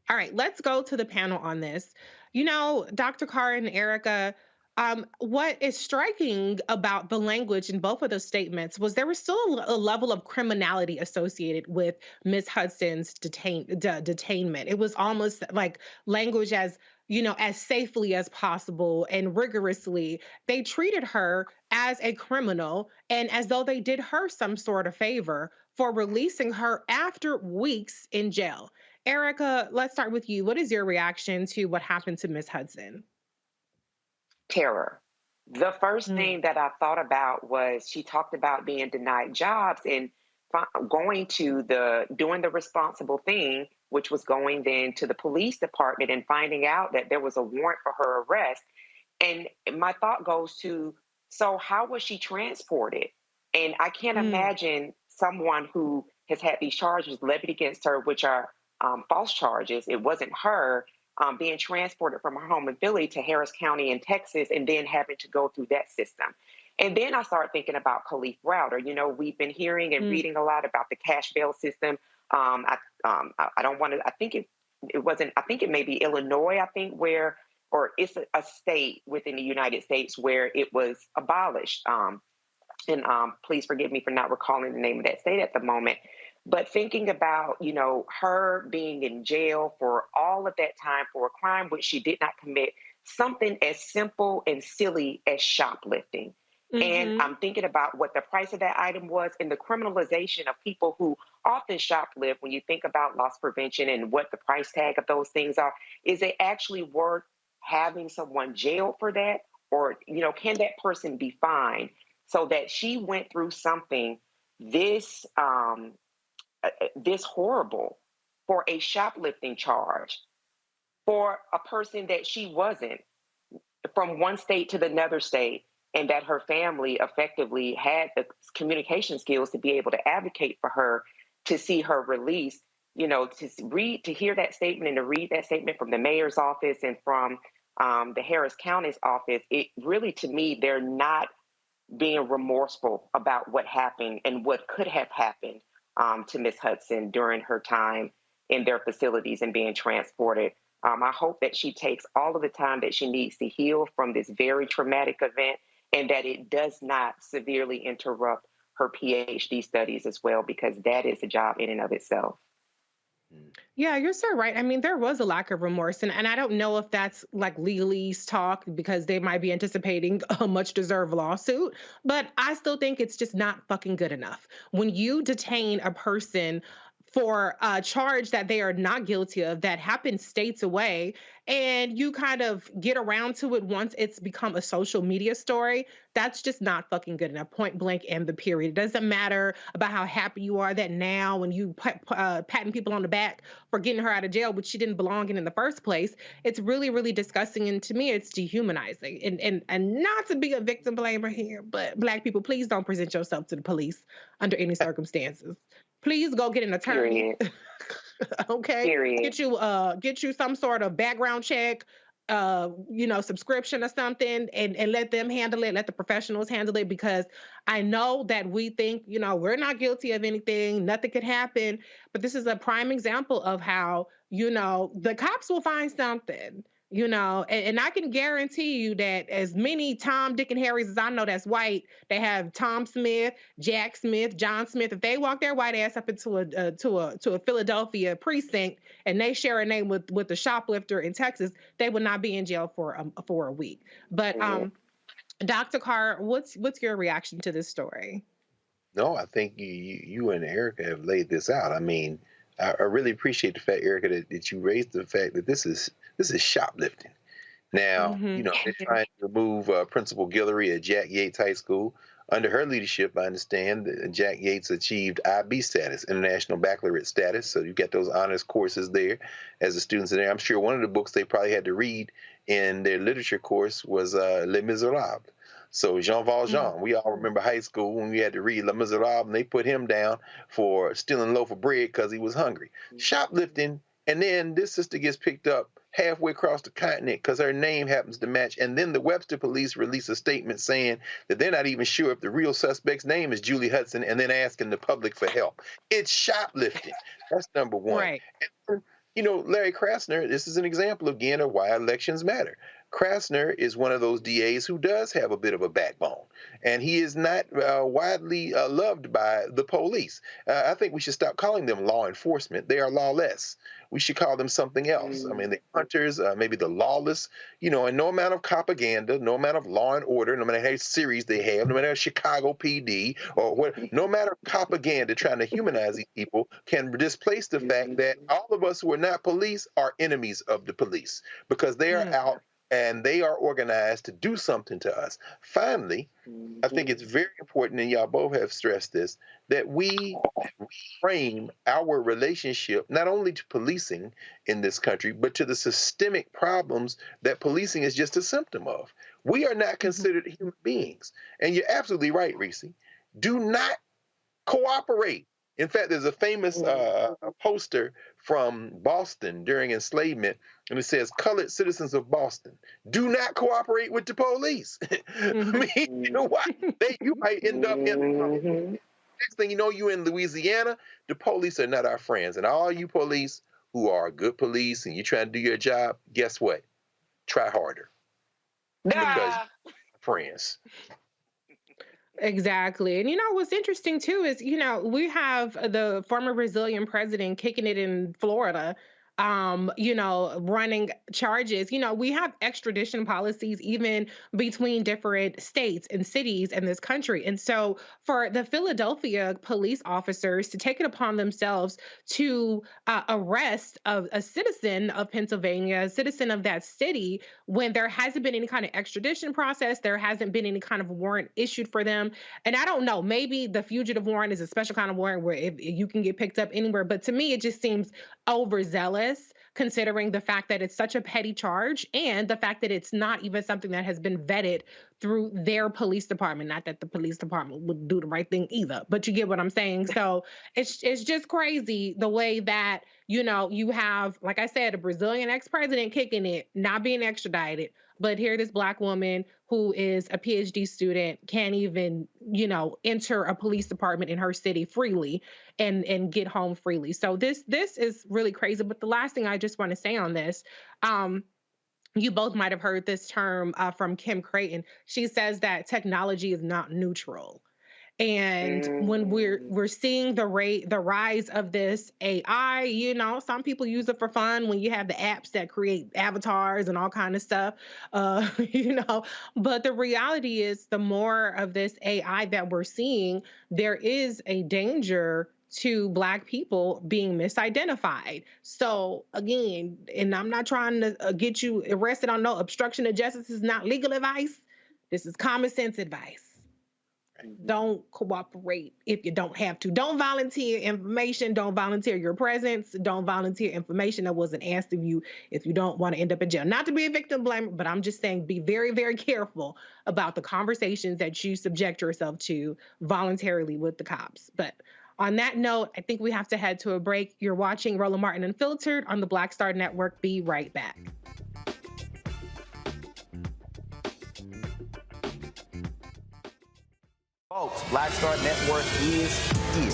All right, let's go to the panel on this. You know, Dr. Carr and Erica, what is striking about the language in both of those statements was there was still a level of criminality associated with Ms. Hudson's detainment. It was almost like language as, you know, as safely as possible and rigorously. They treated her as a criminal and as though they did her some sort of favor for releasing her after weeks in jail. Erica, let's start with you. What is your reaction to what happened to Ms. Hudson? Terror. The first thing that I thought about was she talked about being denied jobs and doing the responsible thing, which was going then to the police department and finding out that there was a warrant for her arrest. And my thought goes to, so how was she transported? And I can't imagine someone who has had these charges levied against her, which are false charges. It wasn't her. Being transported from her home in Philly to Harris County in Texas and then having to go through that system. And then I started thinking about Khalif Browder. You know, we've been hearing and reading a lot about the cash bail system. I don't want to, I think it may be Illinois, or it's a state within the United States where it was abolished. And please forgive me for not recalling the name of that state at the moment. But thinking about, you know, her being in jail for all of that time for a crime which she did not commit, something as simple and silly as shoplifting. And I'm thinking about what the price of that item was and the criminalization of people who often shoplift. When you think about loss prevention and what the price tag of those things are, is it actually worth having someone jailed for that? Or, you know, can that person be fined? So that she went through something this horrible for a shoplifting charge for a person that she wasn't. from one state to the another state, and that her family effectively had the communication skills to be able to advocate for her to see her released. You know, to hear that statement and to read that statement from the mayor's office and from the Harris County's office, it really, to me, they're not being remorseful about what happened and what could have happened to Miss Hudson during her time in their facilities and being transported. I hope that she takes all of the time that she needs to heal from this very traumatic event, and that it does not severely interrupt her PhD studies as well, because that is a job in and of itself. Yeah, you're so right. I mean, there was a lack of remorse, and I don't know if that's like legalese talk because they might be anticipating a much deserved lawsuit, but I still think it's just not fucking good enough. When you detain a person for a charge that they are not guilty of, that happened states away, and you kind of get around to it once it's become a social media story, that's just not fucking good enough, point blank, and the period. It doesn't matter about how happy you are that now when you patting people on the back for getting her out of jail, which she didn't belong in the first place. It's really, really disgusting, and to me, it's dehumanizing. And not to be a victim blamer here, but Black people, please don't present yourself to the police under any circumstances. Please go get an attorney. Okay. Period. Get you some sort of background check, subscription or something, and let them handle it. Let the professionals handle it, because I know that we think, we're not guilty of anything. Nothing could happen. But this is a prime example of how, the cops will find something. And I can guarantee you that as many Tom, Dick, and Harrys as I know that's white, they have Tom Smith, Jack Smith, John Smith. If they walk their white ass up into a Philadelphia precinct and they share a name with a shoplifter in Texas, they will not be in jail for a week. But Dr. Carr, what's your reaction to this story? No, I think you and Erica have laid this out. I mean, I really appreciate the fact, Erica, that you raised the fact that this is shoplifting. Now, they're trying to remove Principal Guillory at Jack Yates High School. Under her leadership, I understand that Jack Yates achieved IB status, International Baccalaureate status. So you get those honors courses there as the students in there. I'm sure one of the books they probably had to read in their literature course was Les Miserables. So Jean Valjean, we all remember high school when we had to read Les Miserables, and they put him down for stealing a loaf of bread because he was hungry. Shoplifting, and then this sister gets picked up halfway across the continent because her name happens to match. And then the Webster police release a statement saying that they're not even sure if the real suspect's name is Julie Hudson, and then asking the public for help. It's shoplifting. That's number one. Right. And, Larry Krasner, this is an example again of why elections matter. Krasner is one of those DAs who does have a bit of a backbone, and he is not widely loved by the police. I think we should stop calling them law enforcement. They are lawless. We should call them something else. I mean, the hunters, maybe the lawless, and no amount of propaganda, no amount of law and order, no matter how series they have, no matter Chicago PD or what, no matter propaganda trying to humanize these people can displace the fact that all of us who are not police are enemies of the police, because they are out and they are organized to do something to us. Finally, I think it's very important, and y'all both have stressed this, that we frame our relationship not only to policing in this country, but to the systemic problems that policing is just a symptom of. We are not considered human beings. And you're absolutely right, Reese. Do not cooperate. In fact, there's a famous poster from Boston during enslavement, and it says, "Colored citizens of Boston, do not cooperate with the police." I mean, you know what? You might end up in next thing you know, you in Louisiana. The police are not our friends. And all you police who are good police and you're trying to do your job, guess what? Try harder. Because you're friends. Exactly. And what's interesting too is, we have the former Brazilian president kicking it in Florida, running charges. We have extradition policies even between different states and cities in this country. And so for the Philadelphia police officers to take it upon themselves to arrest a citizen of Pennsylvania, a citizen of that city, when there hasn't been any kind of extradition process, there hasn't been any kind of warrant issued for them. And I don't know, maybe the fugitive warrant is a special kind of warrant where if you can get picked up anywhere. But to me, it just seems overzealous considering the fact that it's such a petty charge and the fact that it's not even something that has been vetted through their police department. Not that the police department would do the right thing either, but you get what I'm saying. So it's just crazy the way that, you know, you have, like I said, a Brazilian ex-president kicking it, not being extradited. But here, this Black woman who is a PhD student can't even, you know, enter a police department in her city freely and get home freely. So this is really crazy. But the last thing I just want to say on this, you both might have heard this term from Kim Creighton. She says that technology is not neutral. And when we're seeing the rise of this AI, you know, some people use it for fun when you have the apps that create avatars and all kind of stuff, you know. But the reality is, the more of this AI that we're seeing, there is a danger to Black people being misidentified. So again, and I'm not trying to get you arrested on no obstruction of justice. This is not legal advice. This is common sense advice. Don't cooperate if you don't have to. Don't volunteer information. Don't volunteer your presence. Don't volunteer information that wasn't asked of you if you don't want to end up in jail. Not to be a victim blamer, but I'm just saying be very, very careful about the conversations that you subject yourself to voluntarily with the cops. But on that note, I think we have to head to a break. You're watching Roland Martin Unfiltered on the Black Star Network. Be right back. Folks, Black Star Network is here.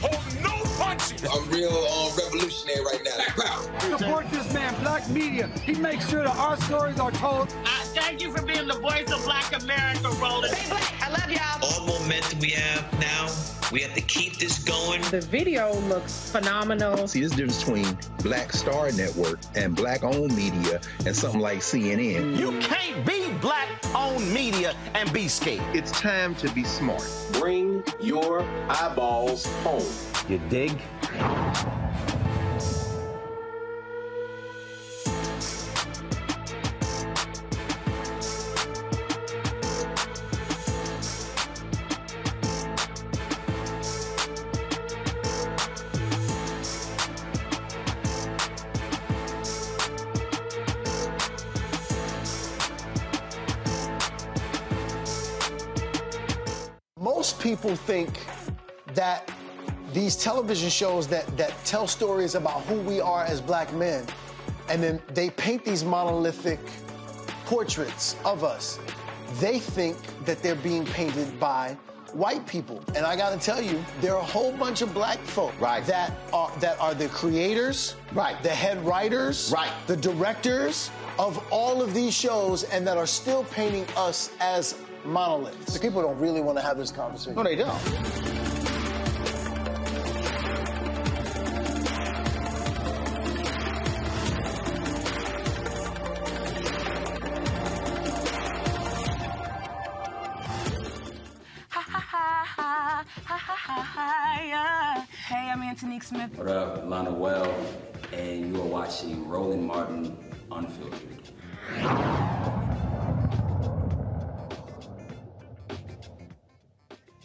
Hold no punches! I'm real revolutionary right now. Black power. Support this man, Black media. He makes sure that our stories are told. Thank you for being the voice of Black America, Roland. Stay Black. I love y'all. All momentum we have now, we have to keep this going. The video looks phenomenal. See, this difference between Black Star Network and Black-owned media and something like CNN. You can't be Black-owned media and be scared. It's time to be smart. Bring your eyeballs home. You dig? Most people think that these television shows that tell stories about who we are as Black men, and then they paint these monolithic portraits of us. They think that they're being painted by white people. And I gotta tell you, there are a whole bunch of Black folk that are the creators, the head writers, the directors of all of these shows, and that are still painting us as monoliths. The people don't really want to have this conversation. No, they don't. Hey, I'm Antonique Smith. What up, Lana Well, and you are watching Roland Martin Unfiltered.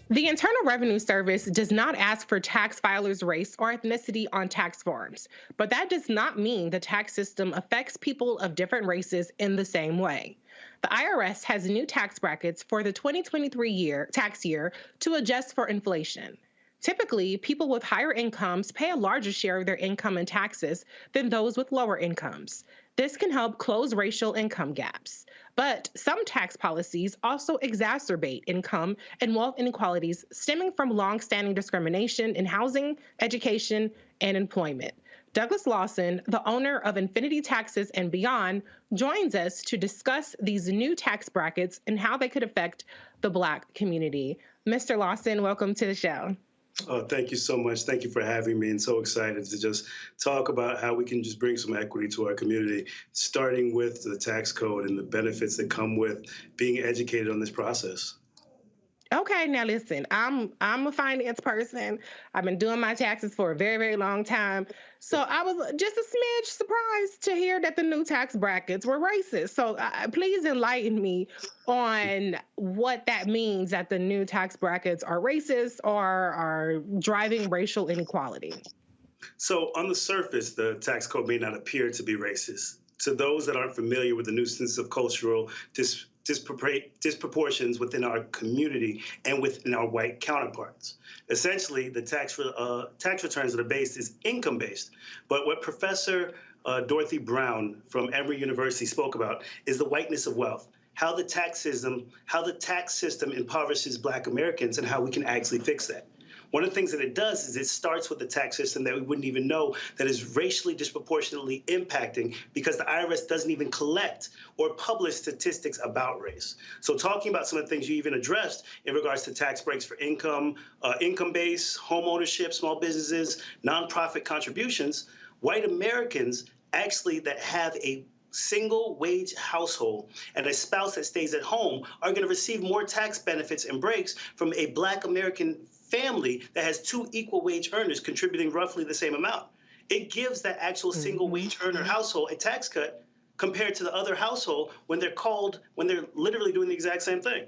The Internal Revenue Service does not ask for tax filers' race or ethnicity on tax forms, but that does not mean the tax system affects people of different races in the same way. The IRS has new tax brackets for the 2023 tax year to adjust for inflation. Typically, people with higher incomes pay a larger share of their income in taxes than those with lower incomes. This can help close racial income gaps. But some tax policies also exacerbate income and wealth inequalities stemming from longstanding discrimination in housing, education, and employment. Douglas Lawson, the owner of Infinity Taxes and Beyond, joins us to discuss these new tax brackets and how they could affect the Black community. Mr. Lawson, welcome to the show. Oh, thank you so much. Thank you for having me, and so excited to just talk about how we can just bring some equity to our community, starting with the tax code and the benefits that come with being educated on this process. Okay, now listen, I'm a finance person. I've been doing my taxes for a very, very long time. So I was just a smidge surprised to hear that the new tax brackets were racist. So please enlighten me on what that means, that the new tax brackets are racist or are driving racial inequality. So on the surface, the tax code may not appear to be racist. To those that aren't familiar with the nuisance of cultural disproportions within our community and within our white counterparts. Essentially, the tax returns that are based is income-based. But what Professor Dorothy Brown from Emory University spoke about is the whiteness of wealth, how the tax system impoverishes Black Americans and how we can actually fix that. One of the things that it does is it starts with the tax system that we wouldn't even know that is racially disproportionately impacting because the IRS doesn't even collect or publish statistics about race. So talking about some of the things you even addressed in regards to tax breaks for income, income-based, home ownership, small businesses, nonprofit contributions, white Americans actually that have a single wage household and a spouse that stays at home are going to receive more tax benefits and breaks from a Black American family that has two equal wage earners contributing roughly the same amount. It gives that actual single wage earner household a tax cut compared to the other household when they're literally doing the exact same thing.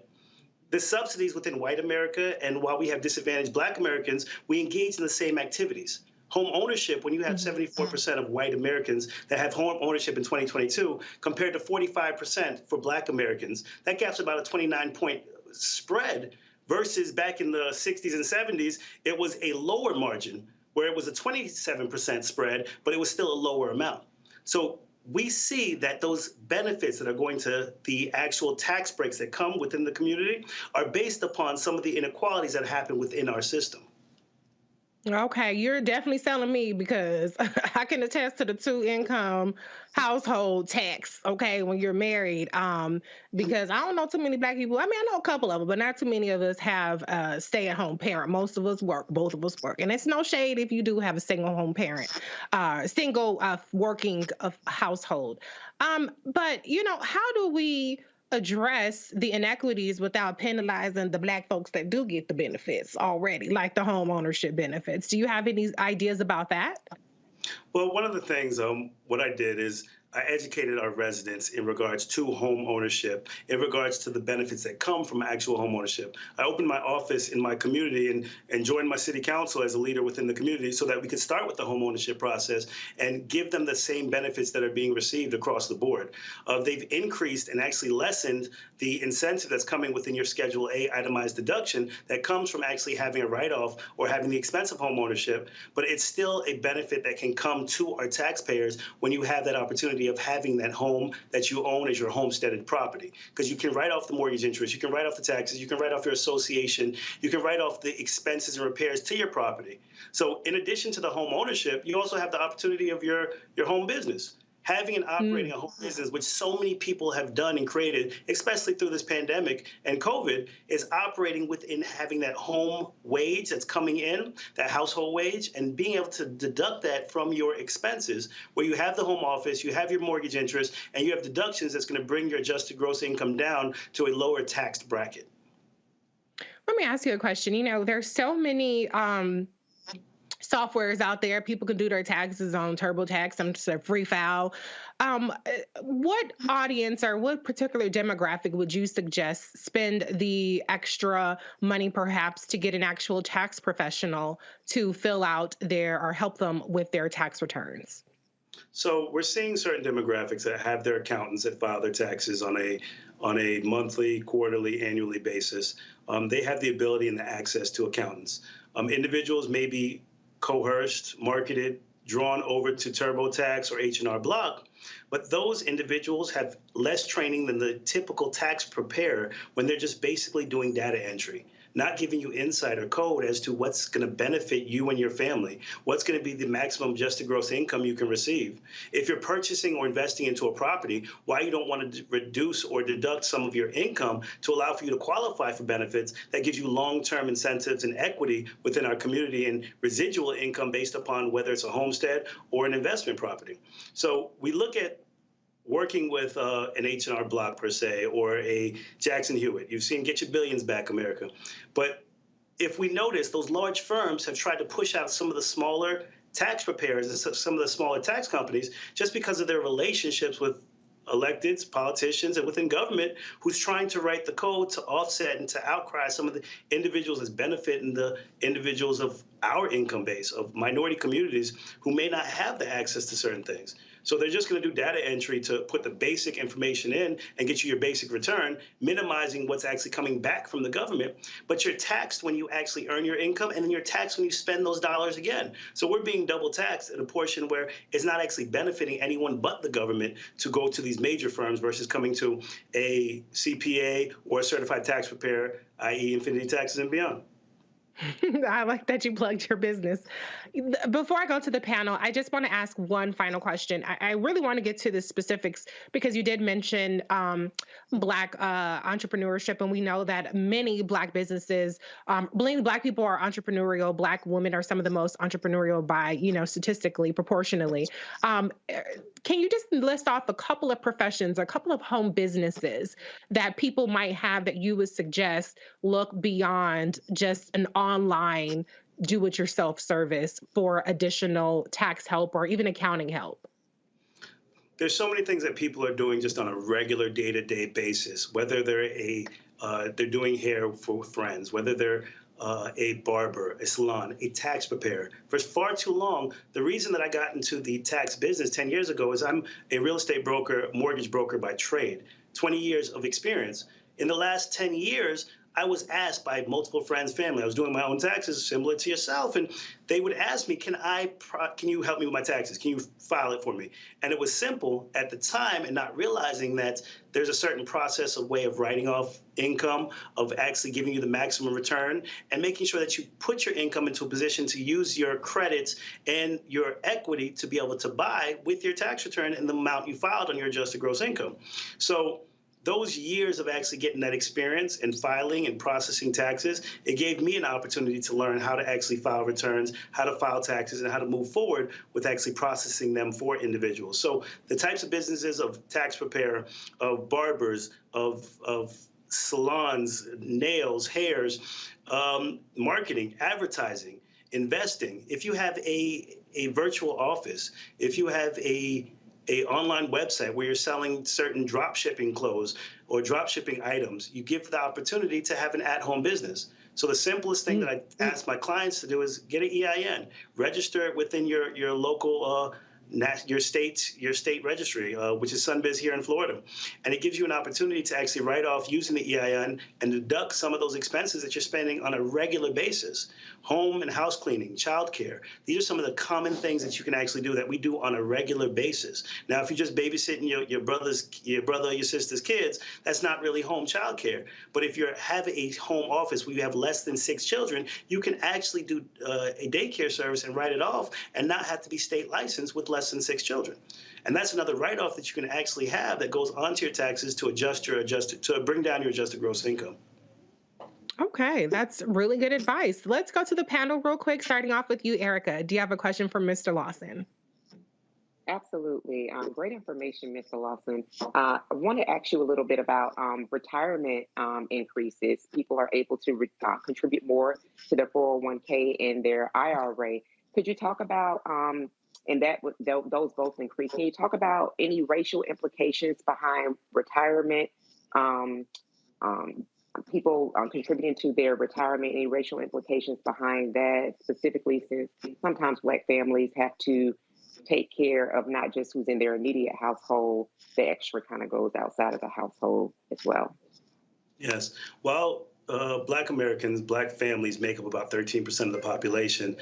The subsidies within white America, and while we have disadvantaged Black Americans, we engage in the same activities. Home ownership, when you have 74% of white Americans that have home ownership in 2022 compared to 45% for Black Americans, that gap's about a 29-point spread versus back in the 60s and 70s, it was a lower margin where it was a 27% spread, but it was still a lower amount. So we see that those benefits that are going to the actual tax breaks that come within the community are based upon some of the inequalities that happen within our system. Okay, you're definitely selling me because I can attest to the two-income household tax, okay, when you're married, because I don't know too many Black people. I mean, I know a couple of them, but not too many of us have a stay-at-home parent. Most of us work. Both of us work. And it's no shade if you do have a single-home parent, working household. But, you know, how do we address the inequities without penalizing the Black folks that do get the benefits already, like the home ownership benefits? Do you have any ideas about that? Well, one of the things, what I did is I educated our residents in regards to home ownership, in regards to the benefits that come from actual home ownership. I opened my office in my community and joined my city council as a leader within the community so that we could start with the home ownership process and give them the same benefits that are being received across the board. They've increased and actually lessened the incentive that's coming within your Schedule A itemized deduction that comes from actually having a write-off or having the expense of home ownership, but it's still a benefit that can come to our taxpayers when you have that opportunity of having that home that you own as your homesteaded property, because you can write off the mortgage interest, you can write off the taxes, you can write off your association, you can write off the expenses and repairs to your property. So in addition to the home ownership, you also have the opportunity of your home business. Having and operating a home business, which so many people have done and created, especially through this pandemic and COVID, is operating within having that home wage that's coming in, that household wage, and being able to deduct that from your expenses, where you have the home office, you have your mortgage interest, and you have deductions that's going to bring your adjusted gross income down to a lower taxed bracket. Let me ask you a question. You know, there's so many softwares out there. People can do their taxes on TurboTax. I'm just a free file. What audience or what particular demographic would you suggest spend the extra money perhaps to get an actual tax professional to fill out or help them with their tax returns? So we're seeing certain demographics that have their accountants that file their taxes on a monthly, quarterly, annually basis. They have the ability and the access to accountants. Individuals may be coerced, marketed, drawn over to TurboTax or H&R Block, but those individuals have less training than the typical tax preparer when they're just basically doing data entry, not giving you insight or code as to what's going to benefit you and your family, what's going to be the maximum adjusted gross income you can receive. If you're purchasing or investing into a property, why you don't want to reduce or deduct some of your income to allow for you to qualify for benefits that gives you long-term incentives and equity within our community and residual income based upon whether it's a homestead or an investment property. So we look at working with an H&R Block per se, or a Jackson Hewitt. You've seen Get Your Billions Back America. But if we notice, those large firms have tried to push out some of the smaller tax preparers and some of the smaller tax companies just because of their relationships with electeds, politicians, and within government who's trying to write the code to offset and to outcry some of the individuals that's benefiting the individuals of our income base, of minority communities who may not have the access to certain things. So they're just going to do data entry to put the basic information in and get you your basic return, minimizing what's actually coming back from the government. But you're taxed when you actually earn your income, and then you're taxed when you spend those dollars again. So we're being double taxed at a portion where it's not actually benefiting anyone but the government to go to these major firms versus coming to a CPA or a certified tax preparer, i.e. Infinity Taxes and beyond. I like that you plugged your business. Before I go to the panel, I just want to ask one final question. I really want to get to the specifics because you did mention Black entrepreneurship, and we know that many Black businesses, Black people are entrepreneurial. Black women are some of the most entrepreneurial by, statistically, proportionally. Can you just list off a couple of professions, a couple of home businesses that people might have that you would suggest look beyond just an online do-it-yourself service for additional tax help or even accounting help? There's so many things that people are doing just on a regular day-to-day basis, whether they're they're doing hair for friends, whether they're a barber, a salon, a tax preparer. For far too long, the reason that I got into the tax business 10 years ago is I'm a real estate broker, mortgage broker by trade, 20 years of experience. In the last 10 years, I was asked by multiple friends, family, I was doing my own taxes similar to yourself, and they would ask me, can you help me with my taxes? Can you file it for me? And it was simple at the time, and not realizing that there's a certain process, a way of writing off income, of actually giving you the maximum return, and making sure that you put your income into a position to use your credits and your equity to be able to buy with your tax return and the amount you filed on your adjusted gross income. So those years of actually getting that experience and filing and processing taxes, it gave me an opportunity to learn how to actually file returns, how to file taxes, and how to move forward with actually processing them for individuals. So the types of businesses of tax preparer, of barbers, of salons, nails, hairs, marketing, advertising, investing. If you have a virtual office, if you have a online website where you're selling certain drop shipping clothes or drop shipping items, you give the opportunity to have an at-home business. So the simplest thing that I ask my clients to do is get an EIN, register it within your local your state registry, which is Sunbiz here in Florida. And it gives you an opportunity to actually write off using the EIN and deduct some of those expenses that you're spending on a regular basis. Home and house cleaning, childcare. These are some of the common things that you can actually do that we do on a regular basis. Now, if you're just babysitting your brother or your sister's kids, that's not really home childcare. But if you have a home office where you have less than 6 children, you can actually do a daycare service and write it off and not have to be state licensed with less than 6 children. And that's another write-off that you can actually have that goes onto your taxes to to bring down your adjusted gross income. Okay, that's really good advice. Let's go to the panel real quick, starting off with you, Erica. Do you have a question for Mr. Lawson? Absolutely. Great information, Mr. Lawson. I want to ask you a little bit about retirement increases. People are able to contribute more to their 401k and their IRA. Could you talk about, and those both increase, can you talk about any racial implications behind retirement, people contributing to their retirement, any racial implications behind that, specifically since sometimes Black families have to take care of not just who's in their immediate household, the extra kind of goes outside of the household as well. Yes. Well, Black Americans, Black families make up about 13% of the population.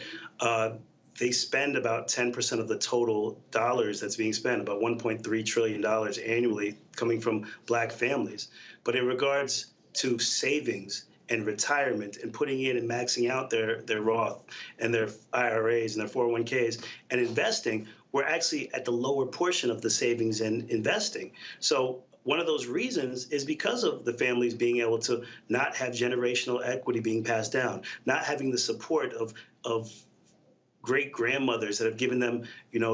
They spend about 10% of the total dollars that's being spent, about $1.3 trillion annually coming from Black families. But in regards to savings and retirement and putting in and maxing out their Roth and their IRAs and their 401ks and investing, we're actually at the lower portion of the savings and investing. So one of those reasons is because of the families being able to not have generational equity being passed down, not having the support of great grandmothers that have given them,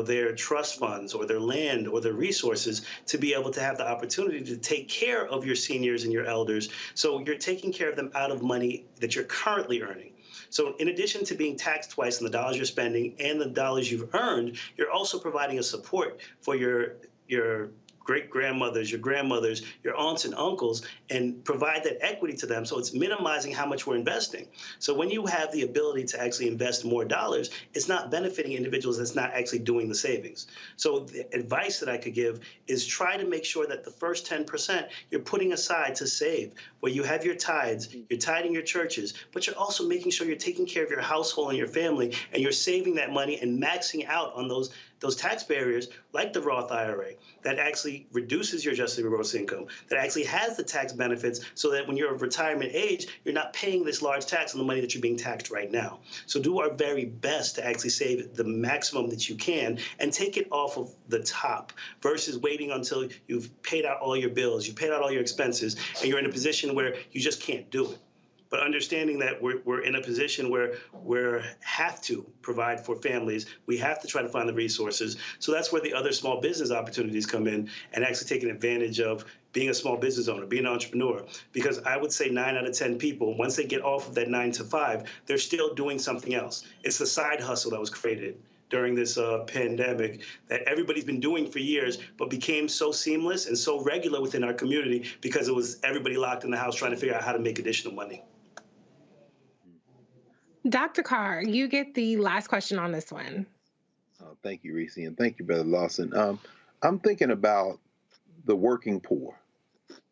their trust funds or their land or their resources to be able to have the opportunity to take care of your seniors and your elders. So you're taking care of them out of money that you're currently earning. So in addition to being taxed twice on the dollars you're spending and the dollars you've earned, you're also providing a support for your great-grandmothers, your grandmothers, your aunts and uncles, and provide that equity to them. So it's minimizing how much we're investing. So when you have the ability to actually invest more dollars, it's not benefiting individuals that's not actually doing the savings. So the advice that I could give is try to make sure that the first 10% you're putting aside to save, where you have your tithes, you're tithing your churches, but you're also making sure you're taking care of your household and your family, and you're saving that money and maxing out on those tax barriers like the Roth IRA that actually reduces your adjusted gross income, that actually has the tax benefits so that when you're of retirement age, you're not paying this large tax on the money that you're being taxed right now. So do our very best to actually save the maximum that you can and take it off of the top versus waiting until you've paid out all your bills, you've paid out all your expenses, and you're in a position where you just can't do it. But understanding that we're in a position where we have to provide for families, we have to try to find the resources. So that's where the other small business opportunities come in, and actually taking advantage of being a small business owner, being an entrepreneur. Because I would say 9 out of 10 people, once they get off of that 9 to 5, they're still doing something else. It's the side hustle that was created during this pandemic that everybody's been doing for years, but became so seamless and so regular within our community because it was everybody locked in the house trying to figure out how to make additional money. Dr. Carr, you get the last question on this one. Thank you, Reese, and thank you, Brother Lawson. I'm thinking about the working poor,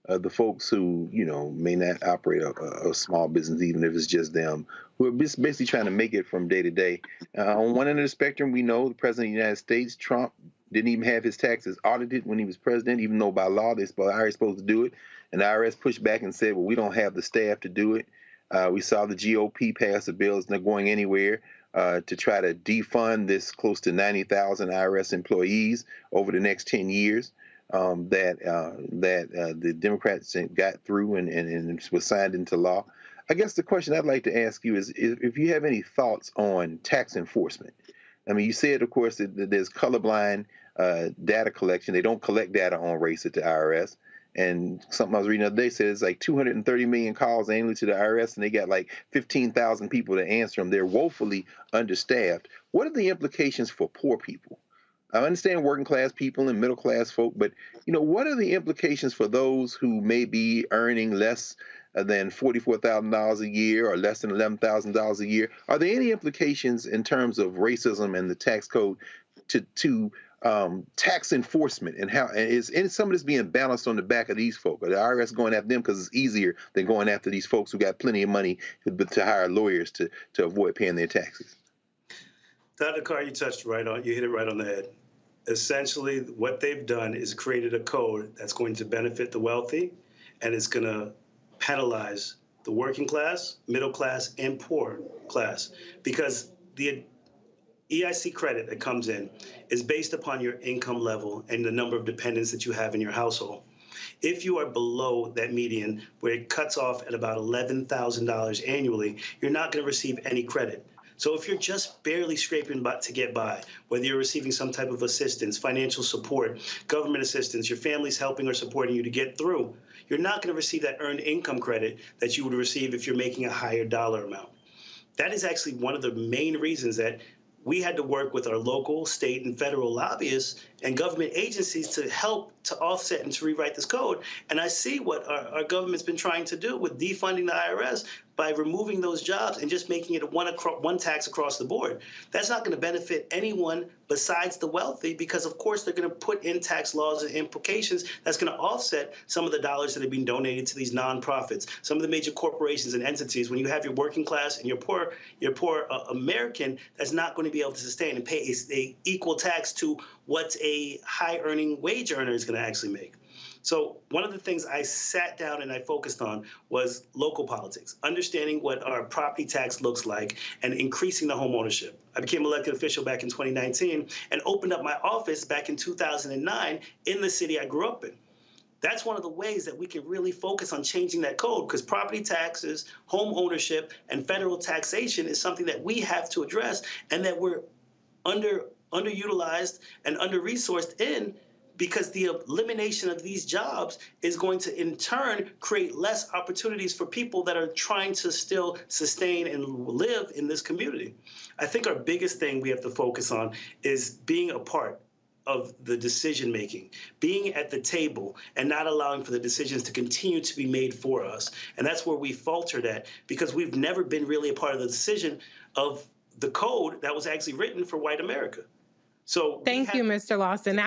the folks who, may not operate a small business, even if it's just them, who are just basically trying to make it from day to day. On one end of the spectrum, we know the President of the United States, Trump, didn't even have his taxes audited when he was president, even though by law the IRS is supposed to do it. And the IRS pushed back and said, well, we don't have the staff to do it. We saw the GOP pass a bill that's not going anywhere to try to defund this close to 90,000 IRS employees over the next 10 years that the Democrats got through and was signed into law. I guess the question I'd like to ask you is if you have any thoughts on tax enforcement. I mean, you said, of course, that there's colorblind data collection. They don't collect data on race at the IRS. And something I was reading the other day said it's like 230 million calls annually to the IRS, and they got like 15,000 people to answer them. They're woefully understaffed. What are the implications for poor people? I understand working class people and middle class folk, but what are the implications for those who may be earning less than $44,000 a year or less than $11,000 a year? Are there any implications in terms of racism and the tax code to tax enforcement, and how is some of this being balanced on the back of these folk? Are the IRS going after them because it's easier than going after these folks who got plenty of money to hire lawyers to avoid paying their taxes? Dr. Carr, you hit it right on the head. Essentially, what they've done is created a code that's going to benefit the wealthy, and it's going to penalize the working class, middle class, and poor class, because the EIC credit that comes in is based upon your income level and the number of dependents that you have in your household. If you are below that median, where it cuts off at about $11,000 annually, you're not going to receive any credit. So if you're just barely scraping to get by, whether you're receiving some type of assistance, financial support, government assistance, your family's helping or supporting you to get through, you're not going to receive that earned income credit that you would receive if you're making a higher dollar amount. That is actually one of the main reasons that we had to work with our local, state, and federal lobbyists and government agencies to help to offset and to rewrite this code. And I see what our government's been trying to do with defunding the IRS by removing those jobs and just making it one tax across the board. That's not going to benefit anyone besides the wealthy, because of course they're going to put in tax laws and implications that's going to offset some of the dollars that have been donated to these nonprofits, some of the major corporations and entities. When you have your working class and your poor American that's not going to be able to sustain and pay a equal tax to what a high earning wage earner is going to actually make. So one of the things I sat down and I focused on was local politics, understanding what our property tax looks like and increasing the home ownership. I became elected official back in 2019 and opened up my office back in 2009 in the city I grew up in. That's one of the ways that we can really focus on changing that code, because property taxes, home ownership, and federal taxation is something that we have to address and that we're underutilized and under-resourced in, because the elimination of these jobs is going to, in turn, create less opportunities for people that are trying to still sustain and live in this community. I think our biggest thing we have to focus on is being a part of the decision making, being at the table and not allowing for the decisions to continue to be made for us. And that's where we faltered at, because we've never been really a part of the decision of the code that was actually written for white America. So thank you, Mr. Lawson.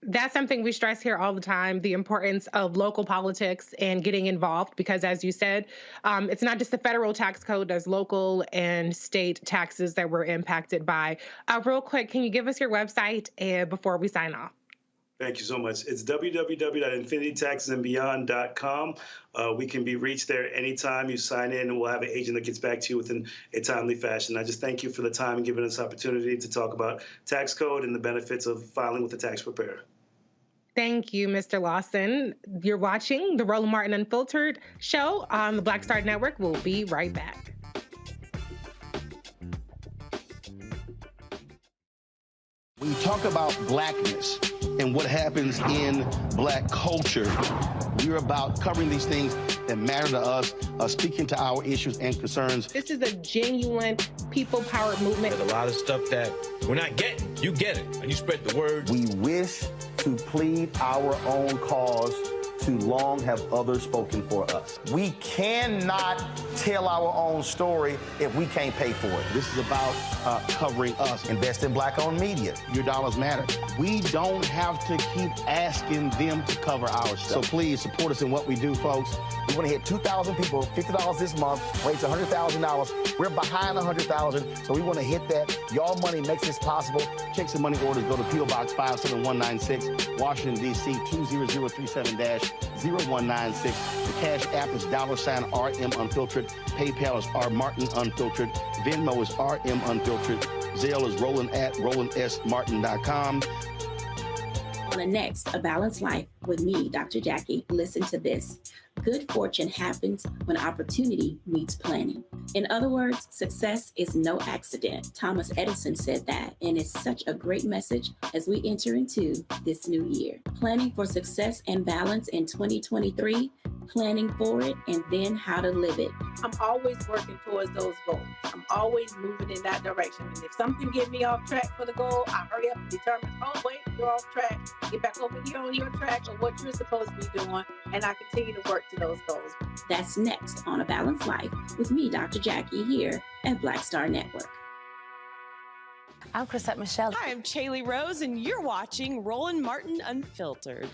That's something we stress here all the time, the importance of local politics and getting involved, because as you said, it's not just the federal tax code, there's local and state taxes that we're impacted by. Real quick, can you give us your website before we sign off? Thank you so much. It's www.infinitytaxesandbeyond.com. We can be reached there anytime you sign in, and we'll have an agent that gets back to you within a timely fashion. I just thank you for the time and giving us the opportunity to talk about tax code and the benefits of filing with the tax preparer. Thank you, Mr. Lawson. You're watching the Roland Martin Unfiltered show on the Black Star Network. We'll be right back. When you talk about blackness and what happens in black culture, we're about covering these things that matter to us, speaking to our issues and concerns. This is a genuine people-powered movement. There's a lot of stuff that we're not getting. You get it, and you spread the word. We wish to plead our own cause. Too long have others spoken for us. We cannot tell our own story if we can't pay for it. This is about covering us. Invest in black-owned media. Your dollars matter. We don't have to keep asking them to cover our stuff. So please support us in what we do, folks. We want to hit 2,000 people, $50 this month, raise $100,000. We're behind 100,000, so we want to hit that. Y'all money makes this possible. Checks and money orders go to P.O. Box 57196, Washington, D.C. 20037-0196. The Cash App is $RM Unfiltered. PayPal is R Martin Unfiltered. Venmo is RM Unfiltered. Zelle is Roland at RolandSMartin.com. On the next, A Balanced Life with me, Dr. Jackie. Listen to this. Good fortune happens when opportunity meets planning. In other words, success is no accident. Thomas Edison said that, and it's such a great message as we enter into this new year. Planning for success and balance in 2023, planning for it, and then how to live it. I'm always working towards those goals. I'm always moving in that direction. And if something gets me off track for the goal, I hurry up and determine, oh, wait, you're off track. Get back over here on your track or what you're supposed to be doing, and I continue to work to those goals. That's next on A Balanced Life with me, Dr. Jackie, here at Black Star Network. I'm Chrisette Michelle. Hi, I'm Chaley Rose, and you're watching Roland Martin Unfiltered.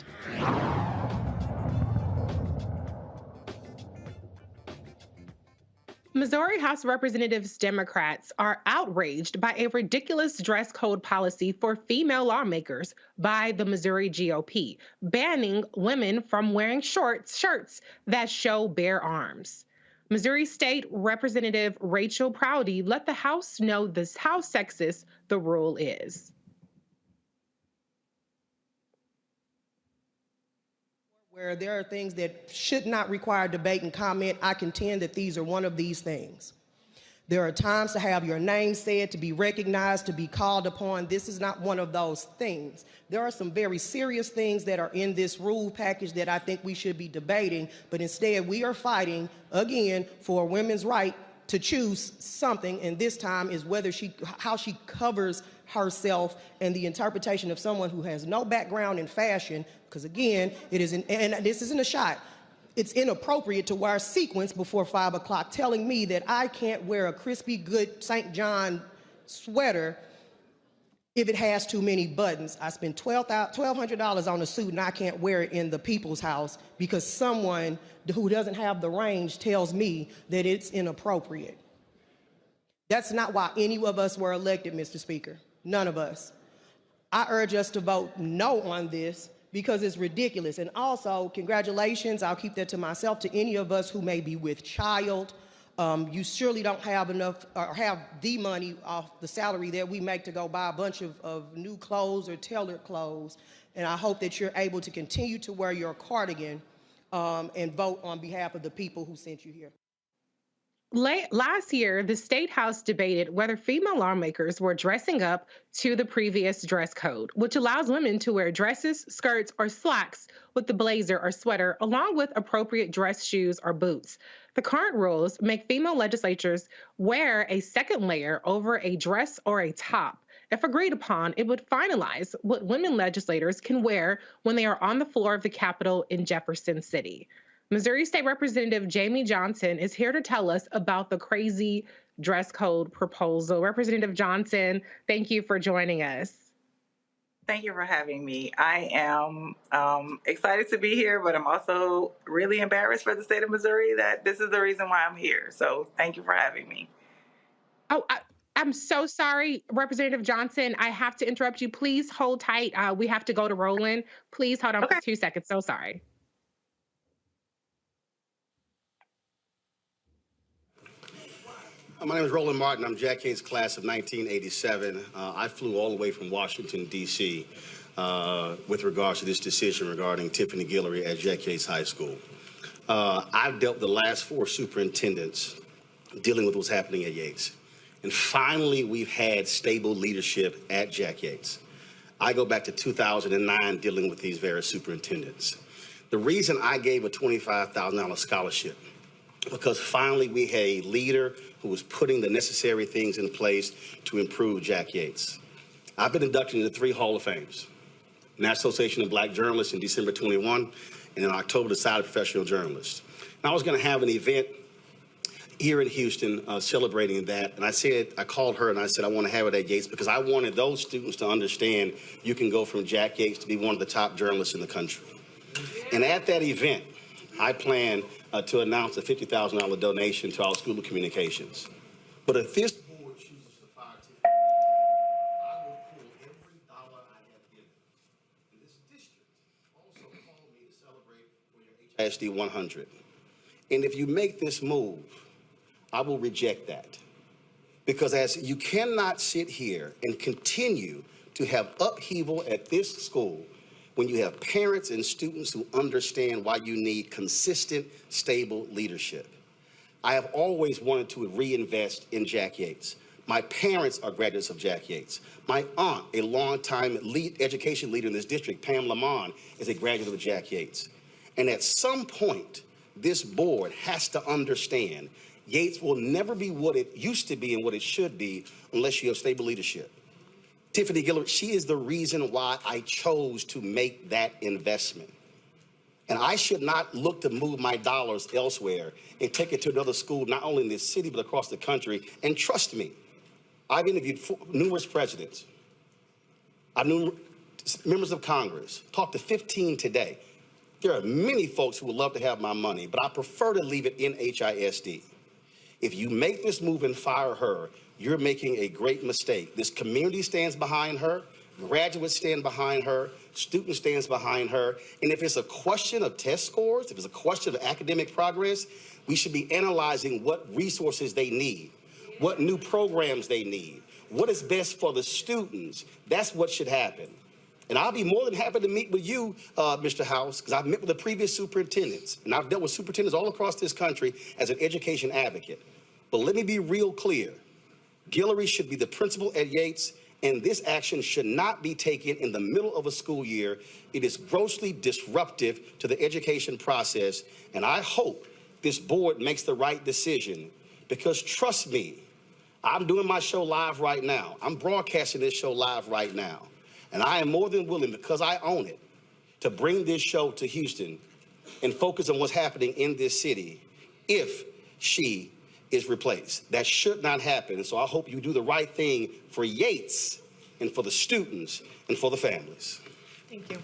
Missouri House of Representatives Democrats are outraged by a ridiculous dress code policy for female lawmakers by the Missouri GOP, banning women from wearing shirts that show bare arms. Missouri State Representative Rachel Prouty let the House know this how sexist the rule is. Where there are things that should not require debate and comment, I contend that these are one of these things. There are times to have your name said, to be recognized, to be called upon. This is not one of those things. There are some very serious things that are in this rule package that I think we should be debating, but instead we are fighting, again, for women's right to choose something, and this time is how she covers herself and the interpretation of someone who has no background in fashion, because again, and this isn't a shot, it's inappropriate to wear sequins before 5 o'clock, telling me that I can't wear a crispy good St. John sweater if it has too many buttons. I spent $1,200 on a suit and I can't wear it in the people's house because someone who doesn't have the range tells me that it's inappropriate. That's not why any of us were elected, Mr. Speaker. None of us. I urge us to vote no on this because it's ridiculous. And also, congratulations, I'll keep that to myself, to any of us who may be with child. You surely don't have enough or have the money off the salary that we make to go buy a bunch of new clothes or tailored clothes. And I hope that you're able to continue to wear your cardigan and vote on behalf of the people who sent you here. Last year, the State House debated whether female lawmakers were dressing up to the previous dress code, which allows women to wear dresses, skirts, or slacks with the blazer or sweater, along with appropriate dress shoes or boots. The current rules make female legislators wear a second layer over a dress or a top. If agreed upon, it would finalize what women legislators can wear when they are on the floor of the Capitol in Jefferson City. Missouri State Representative Jamie Johnson is here to tell us about the crazy dress code proposal. Representative Johnson, thank you for joining us. Thank you for having me. I am excited to be here, but I'm also really embarrassed for the state of Missouri that this is the reason why I'm here. So thank you for having me. Oh, I'm so sorry, Representative Johnson. I have to interrupt you. Please hold tight. We have to go to Roland. Please hold on for 2 seconds. So sorry. My name is Roland Martin. I'm Jack Yates' class of 1987. I flew all the way from Washington, D.C. With regards to this decision regarding Tiffany Guillory at Jack Yates High School. I've dealt with the last 4 superintendents dealing with what's happening at Yates. And finally, we've had stable leadership at Jack Yates. I go back to 2009 dealing with these various superintendents. The reason I gave a $25,000 scholarship, because finally we had a leader who was putting the necessary things in place to improve Jack Yates. I've been inducted into 3 Hall of Fames. National Association of Black Journalists in December 21, and in October, the Society of Professional Journalists. And I was gonna have an event here in Houston celebrating that, and I called her and I said, I wanna have it at Yates because I wanted those students to understand you can go from Jack Yates to be one of the top journalists in the country. And at that event, I plan to announce a $50,000 donation to our School of Communications. But if this board chooses to fire Tiffany, I will pull every dollar I have given. And this district also called me to celebrate for your HISD 100. And if you make this move, I will reject that. Because as you cannot sit here and continue to have upheaval at this school when you have parents and students who understand why you need consistent, stable leadership. I have always wanted to reinvest in Jack Yates. My parents are graduates of Jack Yates. My aunt, a longtime education leader in this district, Pam Lamont, is a graduate of Jack Yates. And at some point, this board has to understand Yates will never be what it used to be and what it should be unless you have stable leadership. Tiffany Guillory, she is the reason why I chose to make that investment. And I should not look to move my dollars elsewhere and take it to another school, not only in this city, but across the country. And trust me, I've interviewed numerous presidents. I knew members of Congress, talked to 15 today. There are many folks who would love to have my money, but I prefer to leave it in HISD. If you make this move and fire her, you're making a great mistake. This community stands behind her, graduates stand behind her, students stands behind her, and if it's a question of test scores, if it's a question of academic progress, we should be analyzing what resources they need, what new programs they need, what is best for the students. That's what should happen. And I'll be more than happy to meet with you, Mr. House, because I've met with the previous superintendents, and I've dealt with superintendents all across this country as an education advocate. But let me be real clear. Guillory should be the principal at Yates, and this action should not be taken in the middle of a school year. It is grossly disruptive to the education process, and I hope this board makes the right decision, because trust me, I'm doing my show live right now. I'm broadcasting this show live right now, and I am more than willing, because I own it, to bring this show to Houston and focus on what's happening in this city if she is replaced. That should not happen. And so I hope you do the right thing for Yates and for the students and for the families. Thank you.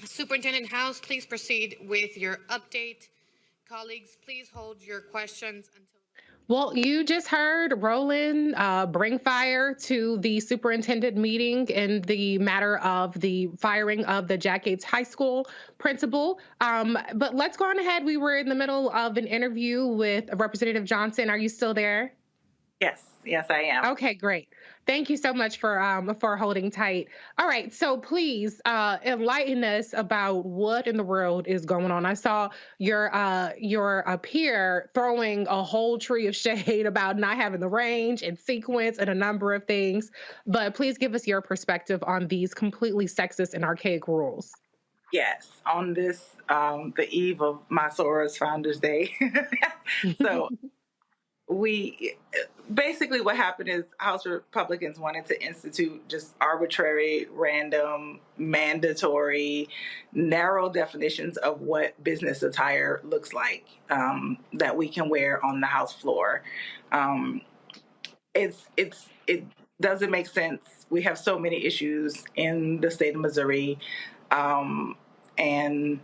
Superintendent House, please proceed with your update. Colleagues, please hold your questions until... Well, you just heard Roland bring fire to the superintendent meeting in the matter of the firing of the Jack Yates High School principal. But let's go on ahead. We were in the middle of an interview with Representative Johnson. Are you still there? Yes, I am. Okay, great. Thank you so much for holding tight. All right, so please enlighten us about what in the world is going on. I saw your peer throwing a whole tree of shade about not having the range and sequence and a number of things, but please give us your perspective on these completely sexist and archaic rules. Yes, on this, the eve of my Soros Founders Day. So Basically what happened is House Republicans wanted to institute just arbitrary, random, mandatory, narrow definitions of what business attire looks like that we can wear on the House floor. It doesn't make sense. We have so many issues in the state of Missouri, and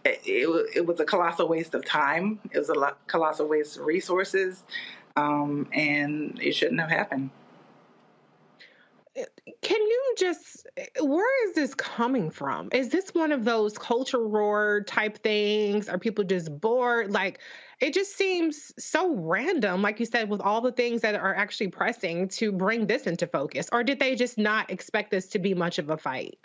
it was a colossal waste of time. It was a colossal waste of resources, and it shouldn't have happened. Can you just, where is this coming from? Is this one of those culture war type things? Are people just bored? Like, it just seems so random, like you said, with all the things that are actually pressing to bring this into focus. Or did they just not expect this to be much of a fight?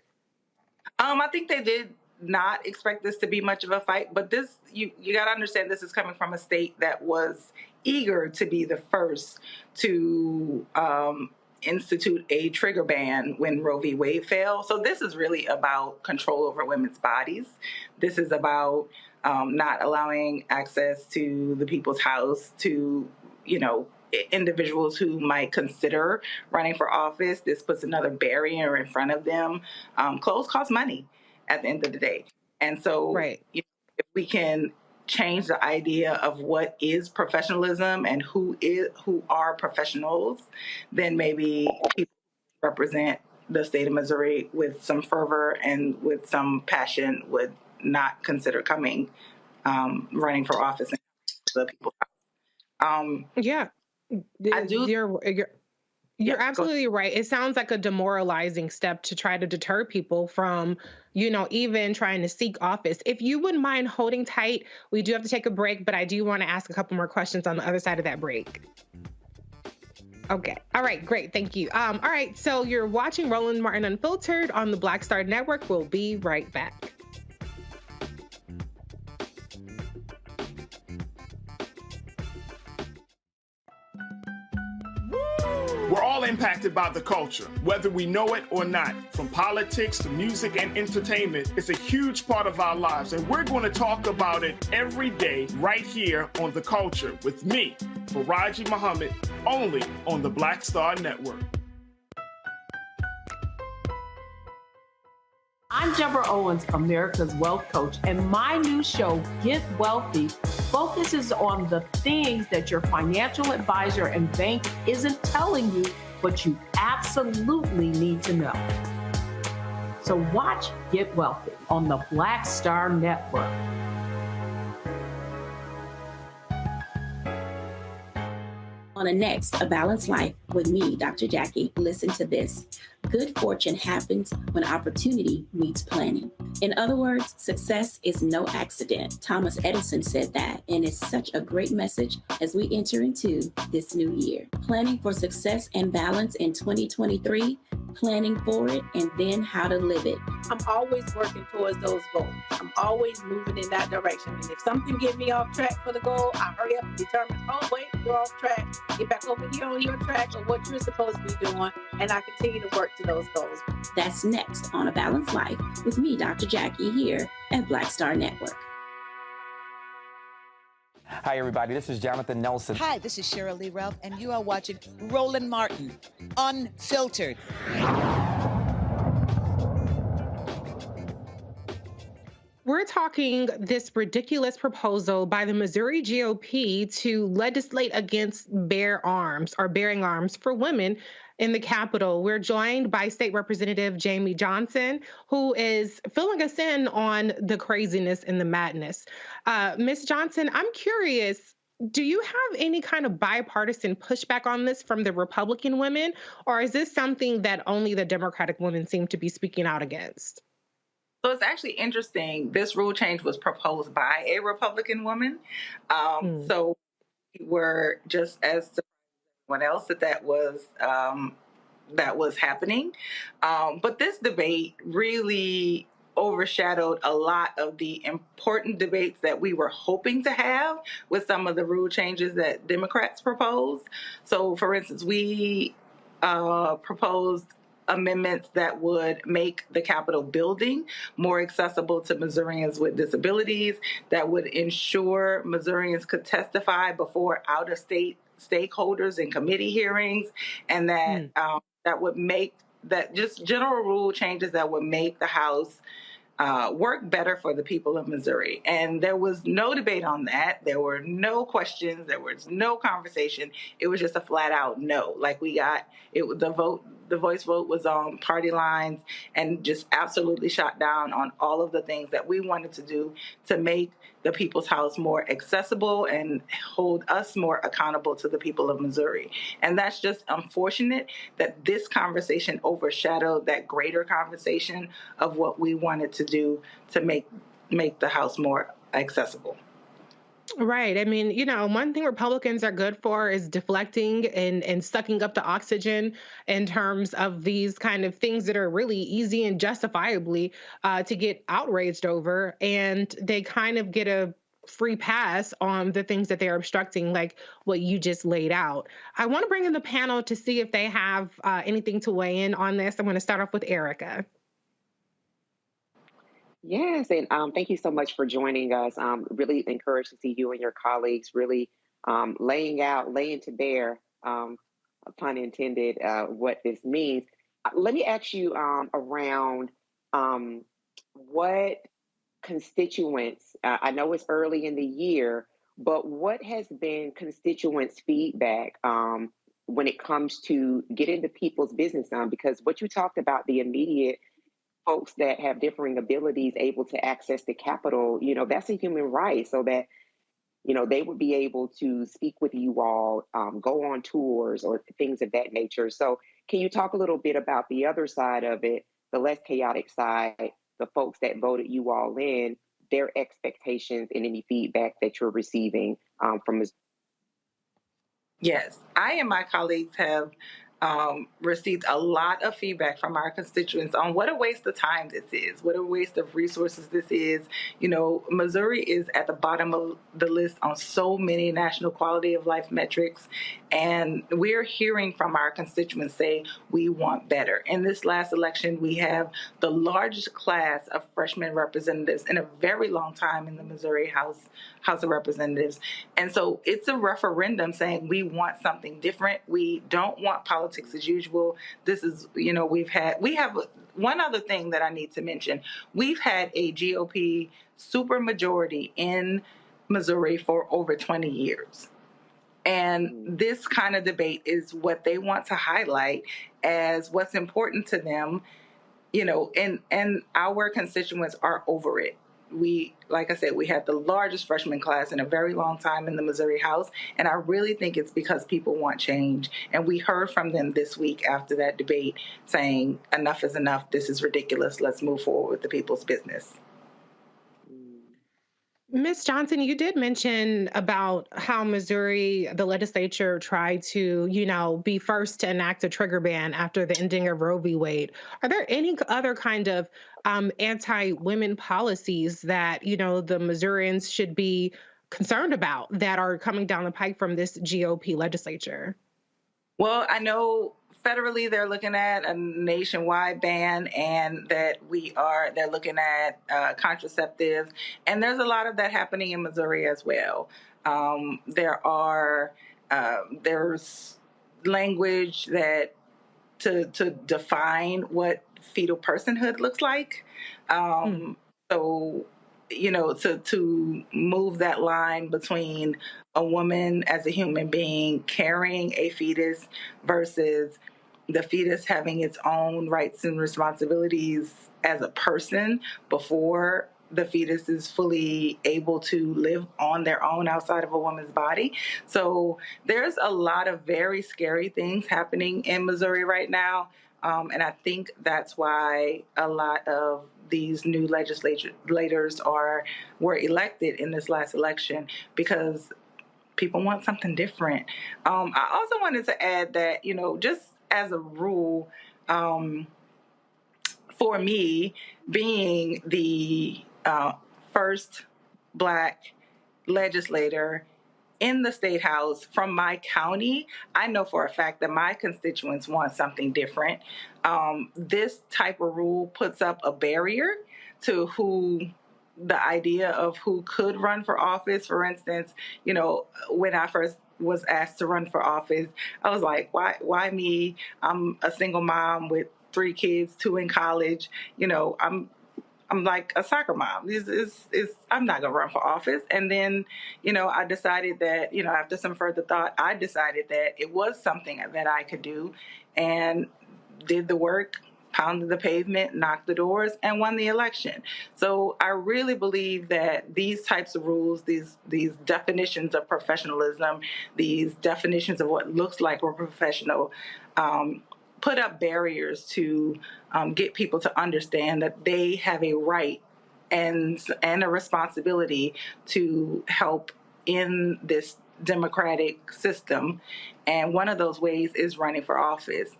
I think they did not expect this to be much of a fight, but this, you got to understand, this is coming from a state that was eager to be the first to institute a trigger ban when Roe v. Wade fell. So this is really about control over women's bodies. This is about not allowing access to the people's house to, individuals who might consider running for office. This puts another barrier in front of them. Clothes cost money at the end of the day. And so if we can change the idea of what is professionalism and who are professionals, then maybe people represent the state of Missouri with some fervor and with some passion would not consider running for office in the people's house. I do. You're absolutely right. It sounds like a demoralizing step to try to deter people from, even trying to seek office. If you wouldn't mind holding tight, we do have to take a break, but I do want to ask a couple more questions on the other side of that break. Okay. All right. Great. Thank you. All right. So you're watching Roland Martin Unfiltered on the Black Star Network. We'll be right back. We're all impacted by the culture, whether we know it or not. From politics to music and entertainment, it's a huge part of our lives, and we're going to talk about it every day right here on The Culture with me, Faraji Muhammad, only on the Black Star Network. I'm Deborah Owens, America's Wealth Coach, and my new show, Get Wealthy, focuses on the things that your financial advisor and bank isn't telling you, but you absolutely need to know. So watch Get Wealthy on the Black Star Network. On the next A Balanced Life with me, Dr. Jackie, listen to this. Good fortune happens when opportunity meets planning. In other words, success is no accident. Thomas Edison said that, and it's such a great message as we enter into this new year. Planning for success and balance in 2023, planning for it, and then how to live it. I'm always working towards those goals. I'm always moving in that direction. And if something gets me off track for the goal, I hurry up and determine, oh, wait, you're off track. Get back over here on your track or what you're supposed to be doing, and I continue to work to those goals. That's next on A Balanced Life with me, Dr. Jackie, here at Black Star Network. Hi, everybody. This is Jonathan Nelson. Hi, this is Cheryl Lee Ralph, and you are watching Roland Martin Unfiltered. We're talking this ridiculous proposal by the Missouri GOP to legislate against bearing arms for women in the Capitol. We're joined by State Representative Jamie Johnson, who is filling us in on the craziness and the madness. Ms. Johnson, I'm curious, do you have any kind of bipartisan pushback on this from the Republican women, or is this something that only the Democratic women seem to be speaking out against? So it's actually interesting. This rule change was proposed by a Republican woman. So we're just as surprised as everyone else that was happening. But this debate really overshadowed a lot of the important debates that we were hoping to have with some of the rule changes that Democrats proposed. So, for instance, we proposed amendments that would make the Capitol building more accessible to Missourians with disabilities, that would ensure Missourians could testify before out-of-state stakeholders in committee hearings, and that that would make that just general rule changes that would make the House work better for the people of Missouri. And there was no debate on that. There were no questions. There was no conversation. It was just a flat out no. Like we got it. The voice vote was on party lines and just absolutely shot down on all of the things that we wanted to do to make the People's House more accessible and hold us more accountable to the people of Missouri. And that's just unfortunate that this conversation overshadowed that greater conversation of what we wanted to do to make the House more accessible. Right. I mean, one thing Republicans are good for is deflecting and sucking up the oxygen in terms of these kind of things that are really easy and justifiably to get outraged over. And they kind of get a free pass on the things that they're obstructing, like what you just laid out. I want to bring in the panel to see if they have anything to weigh in on this. I'm going to start off with Erica. Yes, and thank you so much for joining us. Really encouraged to see you and your colleagues really laying to bear, pun intended, what this means. Let me ask you around what constituents, I know it's early in the year, but what has been constituents' feedback when it comes to getting the people's business done? Because what you talked about, the immediate folks that have differing abilities able to access the Capitol, that's a human right, so that, they would be able to speak with you all, go on tours or things of that nature. So can you talk a little bit about the other side of it, the less chaotic side, the folks that voted you all in, their expectations and any feedback that you're receiving from us? Yes, I and my colleagues have received a lot of feedback from our constituents on what a waste of time this is, what a waste of resources this is. Missouri is at the bottom of the list on so many national quality of life metrics, and we're hearing from our constituents say we want better. In this last election, we have the largest class of freshman representatives in a very long time in the Missouri House of Representatives. And so it's a referendum saying we want something different. We don't want politics as usual. This is, we have one other thing that I need to mention. We've had a GOP supermajority in Missouri for over 20 years. And this kind of debate is what they want to highlight as what's important to them, and our constituents are over it. Like I said, we had the largest freshman class in a very long time in the Missouri House, and I really think it's because people want change. And we heard from them this week after that debate saying, enough is enough, this is ridiculous, let's move forward with the people's business. Ms. Johnson, you did mention about how Missouri, the legislature tried to, be first to enact a trigger ban after the ending of Roe v. Wade. Are there any other kind of anti-women policies that, the Missourians should be concerned about that are coming down the pike from this GOP legislature? Well, I know federally they're looking at a nationwide ban, and that they're looking at contraceptives, and there's a lot of that happening in Missouri as well. There's language that to define what fetal personhood looks like. So, to move that line between a woman as a human being carrying a fetus versus the fetus having its own rights and responsibilities as a person before the fetus is fully able to live on their own outside of a woman's body. So there's a lot of very scary things happening in Missouri right now. And I think that's why a lot of these new legislators were elected in this last election, because people want something different. I also wanted to add that, just as a rule, for me, being the first Black legislator in the state house from my county, I know for a fact that my constituents want something different. This type of rule puts up a barrier to the idea of who could run for office. For instance, when I first was asked to run for office, I was like, why me? I'm a single mom with 3 kids, 2 in college. You know, I'm like a soccer mom. I'm not going to run for office. And then, you know, I decided that, you know, after some further thought, I decided that it was something that I could do, and did the work, pounded the pavement, knocked the doors, and won the election. So I really believe that these types of rules, these definitions of professionalism, these definitions of what looks like we're professional, put up barriers to get people to understand that they have a right and a responsibility to help in this democratic system. And one of those ways is running for office.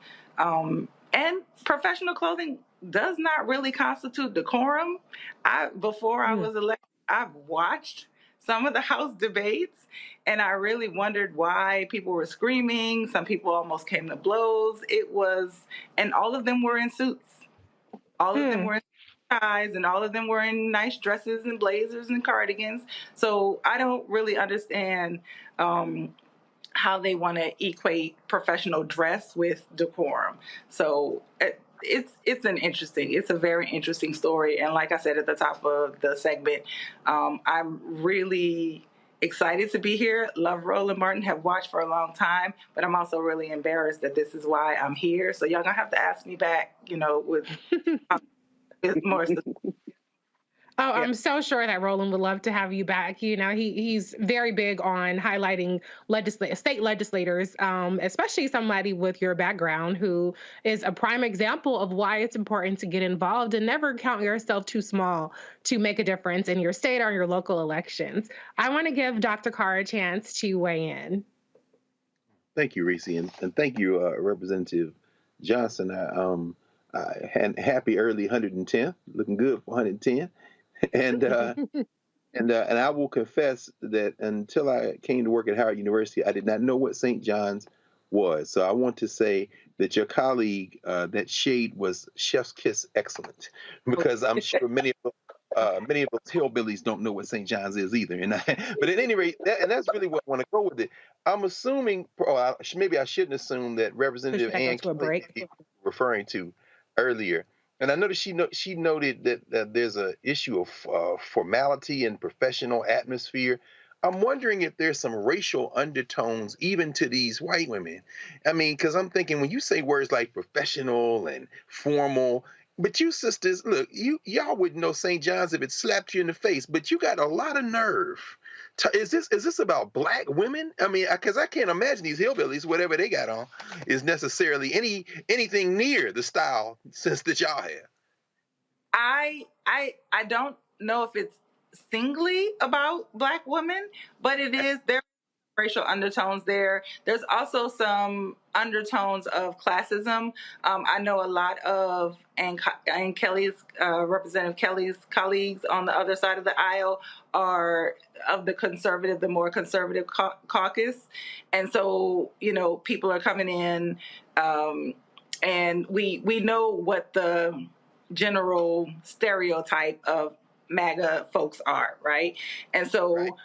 And professional clothing does not really constitute decorum. Before I was elected, I've watched some of the House debates, and I really wondered why people were screaming. Some people almost came to blows. And all of them were in suits. All of them were in ties, and all of them were in nice dresses and blazers and cardigans. So I don't really understand how they want to equate professional dress with decorum. So it's a very interesting story. And like I said at the top of the segment, I'm really excited to be here. Love Roland Martin, have watched for a long time, but I'm also really embarrassed that this is why I'm here. So y'all gonna have to ask me back, you know, with more stuff. Oh, I'm so sure that Roland would love to have you back. You know, he's very big on highlighting state legislators, especially somebody with your background who is a prime example of why it's important to get involved and never count yourself too small to make a difference in your state or your local elections. I want to give Dr. Carr a chance to weigh in. Thank you, Reese, and thank you, Representative Johnson. And happy early 110th, looking good for 110. And and I will confess that until I came to work at Howard University, I did not know what St. John's was. So I want to say that your colleague, that shade was chef's kiss excellent, because I'm sure many of those hillbillies don't know what St. John's is either. But at any rate, that's really what I want to go with it. I'm assuming, maybe I shouldn't assume, that Representative Ann Kelly referring to earlier. And I noticed she noted that there's an issue of formality and professional atmosphere. I'm wondering if there's some racial undertones even to these white women. I mean, because I'm thinking when you say words like professional and formal, but you sisters, look, y'all wouldn't know St. John's if it slapped you in the face, but you got a lot of nerve. Is this about black women? I mean, because I can't imagine these hillbillies, whatever they got on, is necessarily anything near the style sense that y'all have. I don't know if it's singly about black women, but it is. There are racial undertones there. There's also some undertones of classism. I know a lot of Ann Kelly's, Representative Kelly's colleagues on the other side of the aisle are of the more conservative caucus. And so, you know, people are coming in, and we know what the general stereotype of MAGA folks are, right? And so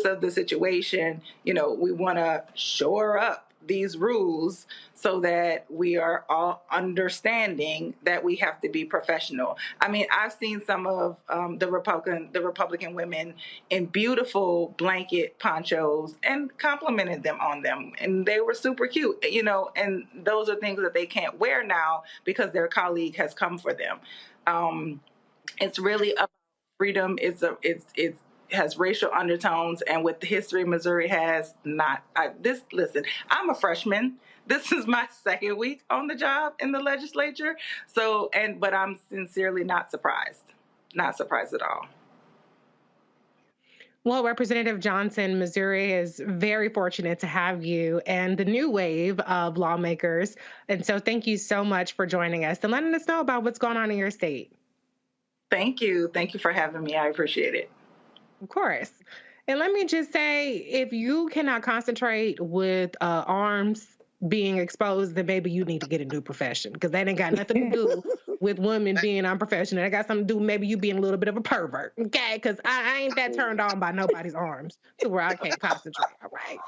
of the situation, you know, we want to shore up these rules so that we are all understanding that we have to be professional. I mean, I've seen some of the Republican women in beautiful blanket ponchos and complimented them on them, and they were super cute, you know. And those are things that they can't wear now because their colleague has come for them. It's really about freedom. It has racial undertones, and with the history Missouri has not. Listen, I'm a freshman. This is my second week on the job in the legislature. But I'm sincerely not surprised. Not surprised at all. Well, Representative Johnson, Missouri is very fortunate to have you and the new wave of lawmakers. And so thank you so much for joining us and letting us know about what's going on in your state. Thank you. Thank you for having me. I appreciate it. Of course. And let me just say, if you cannot concentrate with arms being exposed, then maybe you need to get a new profession, because that ain't got nothing to do with women being unprofessional. That got something to do with maybe you being a little bit of a pervert, okay? Because I ain't that turned on by nobody's arms to where I can't concentrate, all right?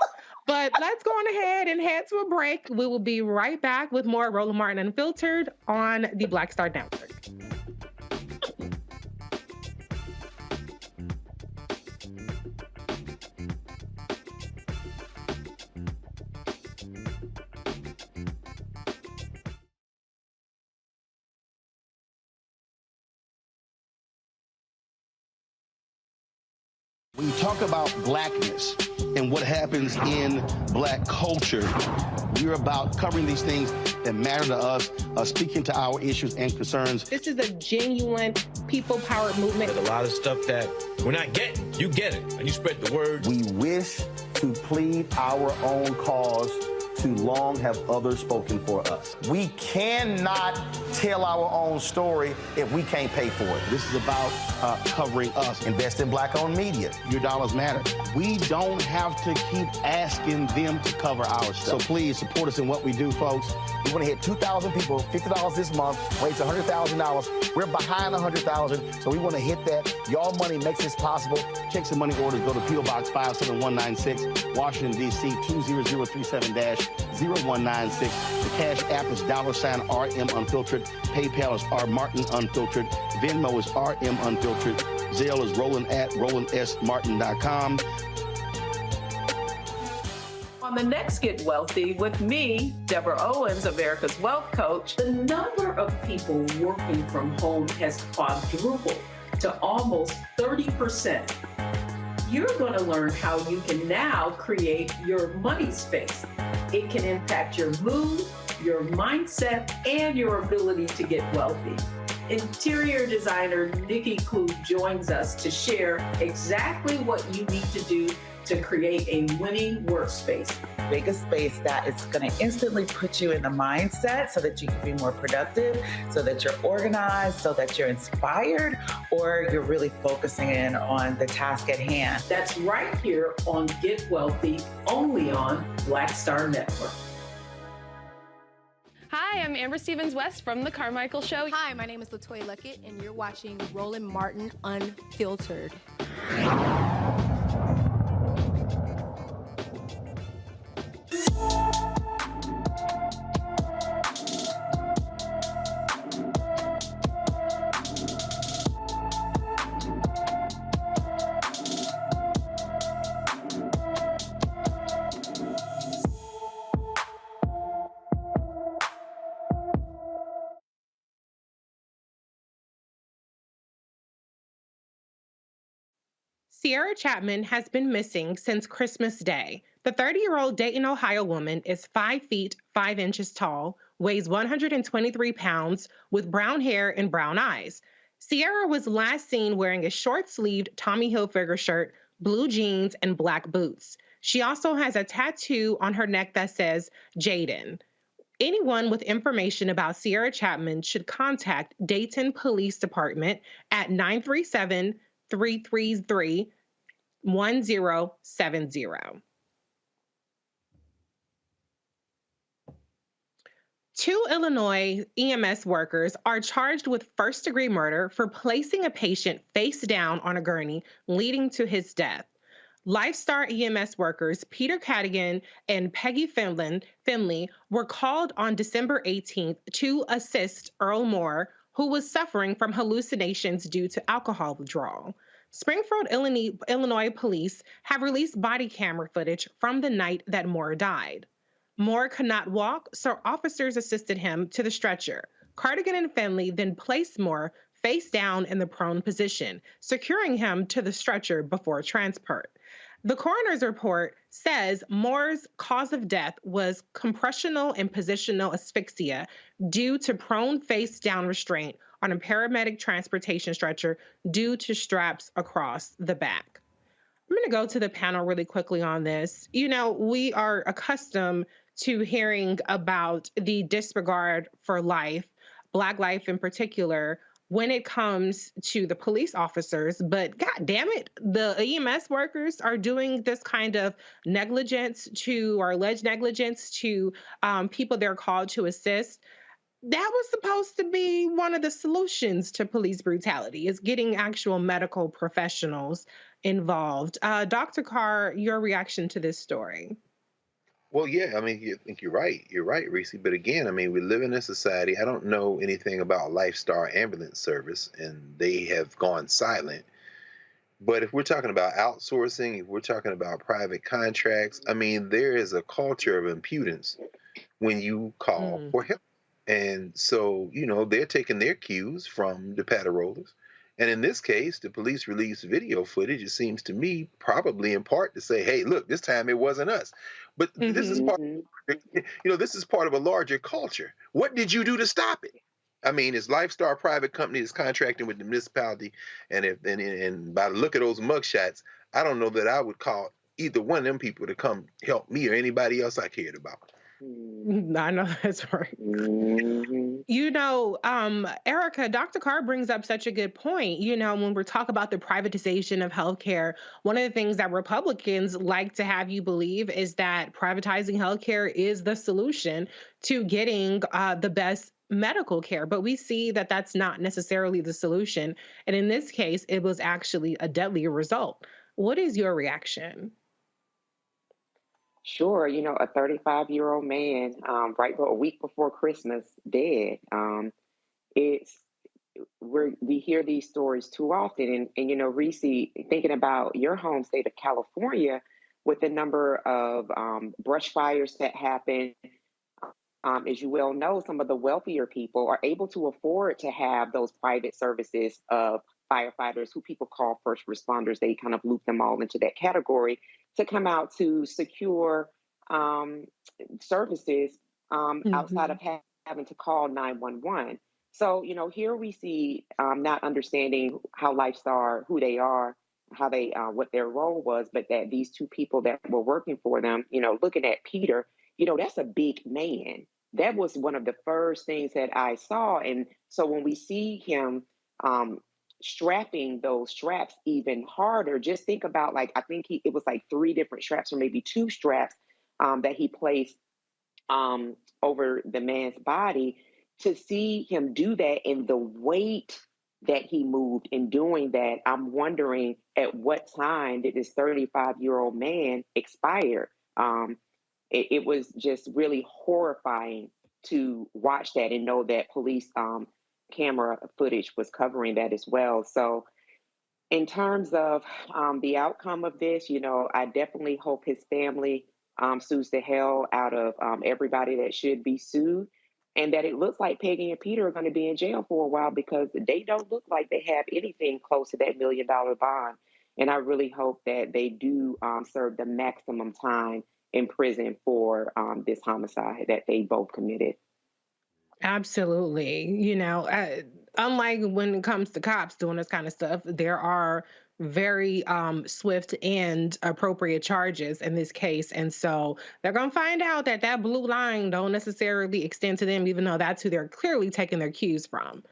But let's go on ahead and head to a break. We will be right back with more Roland Martin Unfiltered on the Black Star Network. When you talk about blackness and what happens in black culture, we're about covering these things that matter to us, speaking to our issues and concerns. This is a genuine people-powered movement. There's a lot of stuff that we're not getting. You get it, and you spread the word. We wish to plead our own cause. Too long have others spoken for us. We cannot tell our own story if we can't pay for it. This is about covering us. Invest in black-owned media. Your dollars matter. We don't have to keep asking them to cover our stuff. So please support us in what we do, folks. We want to hit 2,000 people, $50 this month, raise $100,000. We're behind $100,000, so we want to hit that. Y'all money makes this possible. Checks and money orders go to P.O. Box 57196, Washington, D.C. 20037-0196. The Cash App is $RM Unfiltered. PayPal is R Martin Unfiltered. Venmo is RM Unfiltered. Zelle is Roland at RolandSMartin.com. On the next Get Wealthy with me, Deborah Owens, America's Wealth Coach, the number of people working from home has quadrupled to almost 30%. You're going to learn how you can now create your money space. It can impact your mood, your mindset, and your ability to get wealthy. Interior designer Nikki Klug joins us to share exactly what you need to do to create a winning workspace. Make a space that is going to instantly put you in the mindset so that you can be more productive, so that you're organized, so that you're inspired, or you're really focusing in on the task at hand. That's right here on Get Wealthy, only on Black Star Network. Hi, I'm Amber Stevens-West from The Carmichael Show. Hi, my name is LaToya Luckett, and you're watching Roland Martin Unfiltered. Sierra Chapman has been missing since Christmas Day. The 30-year-old Dayton, Ohio woman is 5 feet 5 inches tall, weighs 123 pounds, with brown hair and brown eyes. Sierra was last seen wearing a short-sleeved Tommy Hilfiger shirt, blue jeans, and black boots. She also has a tattoo on her neck that says Jaden. Anyone with information about Sierra Chapman should contact Dayton Police Department at 937-333-1070. 2 Illinois EMS workers are charged with first-degree murder for placing a patient face down on a gurney, leading to his death. Lifestar EMS workers Peter Cadigan and Peggy Finley were called on December 18th to assist Earl Moore, who was suffering from hallucinations due to alcohol withdrawal. Springfield, Illinois police have released body camera footage from the night that Moore died. Moore could not walk, so officers assisted him to the stretcher. Cardigan and Finley then placed Moore face down in the prone position, securing him to the stretcher before transport. The coroner's report says Moore's cause of death was compressional and positional asphyxia due to prone face down restraint on a paramedic transportation stretcher due to straps across the back. I'm going to go to the panel really quickly on this. You know, we are accustomed to hearing about the disregard for life, Black life in particular, when it comes to the police officers, but God damn it, the EMS workers are doing this kind of negligence to, or alleged negligence to people they're called to assist. That was supposed to be one of the solutions to police brutality, is getting actual medical professionals involved. Dr. Carr, your reaction to this story? Well, yeah, I mean, I think you're right. You're right, Reese. But again, I mean, we live in a society. I don't know anything about Lifestar Ambulance Service, and they have gone silent. But if we're talking about outsourcing, if we're talking about private contracts, I mean, there is a culture of impudence when you call for help. And so, you know, they're taking their cues from the Patarollers. And in this case, the police released video footage, it seems to me, probably in part to say, hey, look, this time it wasn't us. But this is part, you know, this is part of a larger culture. What did you do to stop it? I mean, it's Lifestar private company is contracting with the municipality, and and by the look of those mugshots, I don't know that I would call either one of them people to come help me or anybody else I cared about. I know that's right. You know, Erica, Dr. Carr brings up such a good point. You know, when we're talking about the privatization of healthcare, one of the things that Republicans like to have you believe is that privatizing healthcare is the solution to getting the best medical care. But we see that that's not necessarily the solution. And in this case, it was actually a deadly result. What is your reaction? Sure, you know, a 35-year-old man, right a week before Christmas, dead. It's we hear these stories too often, and you know, Reese, thinking about your home state of California, with the number of brush fires that happen, as you well know, some of the wealthier people are able to afford to have those private services of firefighters, who people call first responders. They kind of loop them all into that category, to come out to secure services outside of having to call 911. So, you know, here we see not understanding how Lifestar, who they are, how they, what their role was, but that these two people that were working for them, you know, looking at Peter, you know, that's a big man. That was one of the first things that I saw. And so when we see him strapping those straps even harder, just think about, like, I think it was like 3 different straps or maybe 2 straps that he placed over the man's body. To see him do that and the weight that he moved in doing that, I'm wondering at what time did this 35-year-old man expire? It was just really horrifying to watch that and know that police camera footage was covering that as well. So in terms of the outcome of this, you know, I definitely hope his family sues the hell out of everybody that should be sued, and that it looks like Peggy and Peter are going to be in jail for a while, because they don't look like they have anything close to that $1 million bond. And I really hope that they do serve the maximum time in prison for this homicide that they both committed. Absolutely. You know, unlike when it comes to cops doing this kind of stuff, there are very swift and appropriate charges in this case. And so they're going to find out that that blue line don't necessarily extend to them, even though that's who they're clearly taking their cues from.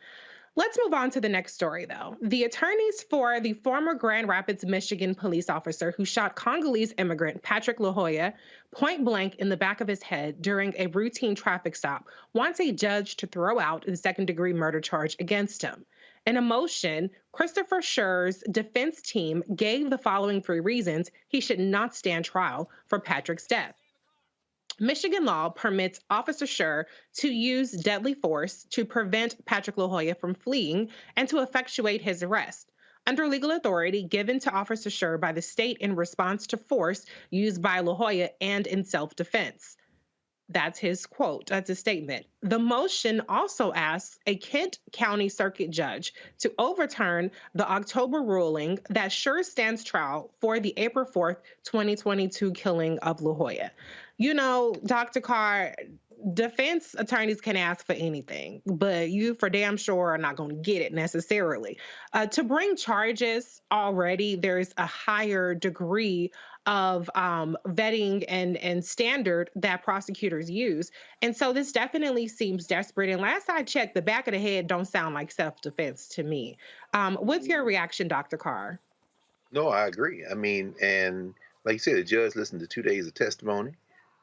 Let's move on to the next story, though. The attorneys for the former Grand Rapids, Michigan police officer who shot Congolese immigrant Patrick LaHoya point blank in the back of his head during a routine traffic stop wants a judge to throw out the second-degree murder charge against him. In a motion, Christopher Scher's defense team gave the following 3 reasons he should not stand trial for Patrick's death. Michigan law permits Officer Scher to use deadly force to prevent Patrick LaHoya from fleeing and to effectuate his arrest. Under legal authority given to Officer Scher by the state in response to force used by LaHoya and in self-defense. That's his quote. That's his statement. The motion also asks a Kent County Circuit judge to overturn the October ruling that Scher stands trial for the April 4th, 2022 killing of LaHoya. You know, Dr. Carr, defense attorneys can ask for anything, but you for damn sure are not going to get it necessarily. To bring charges already, there's a higher degree of vetting and standard that prosecutors use. And so this definitely seems desperate. And last I checked, the back of the head don't sound like self-defense to me. What's your reaction, Dr. Carr? No, I agree. I mean, and like you said, the judge listened to 2 days of testimony.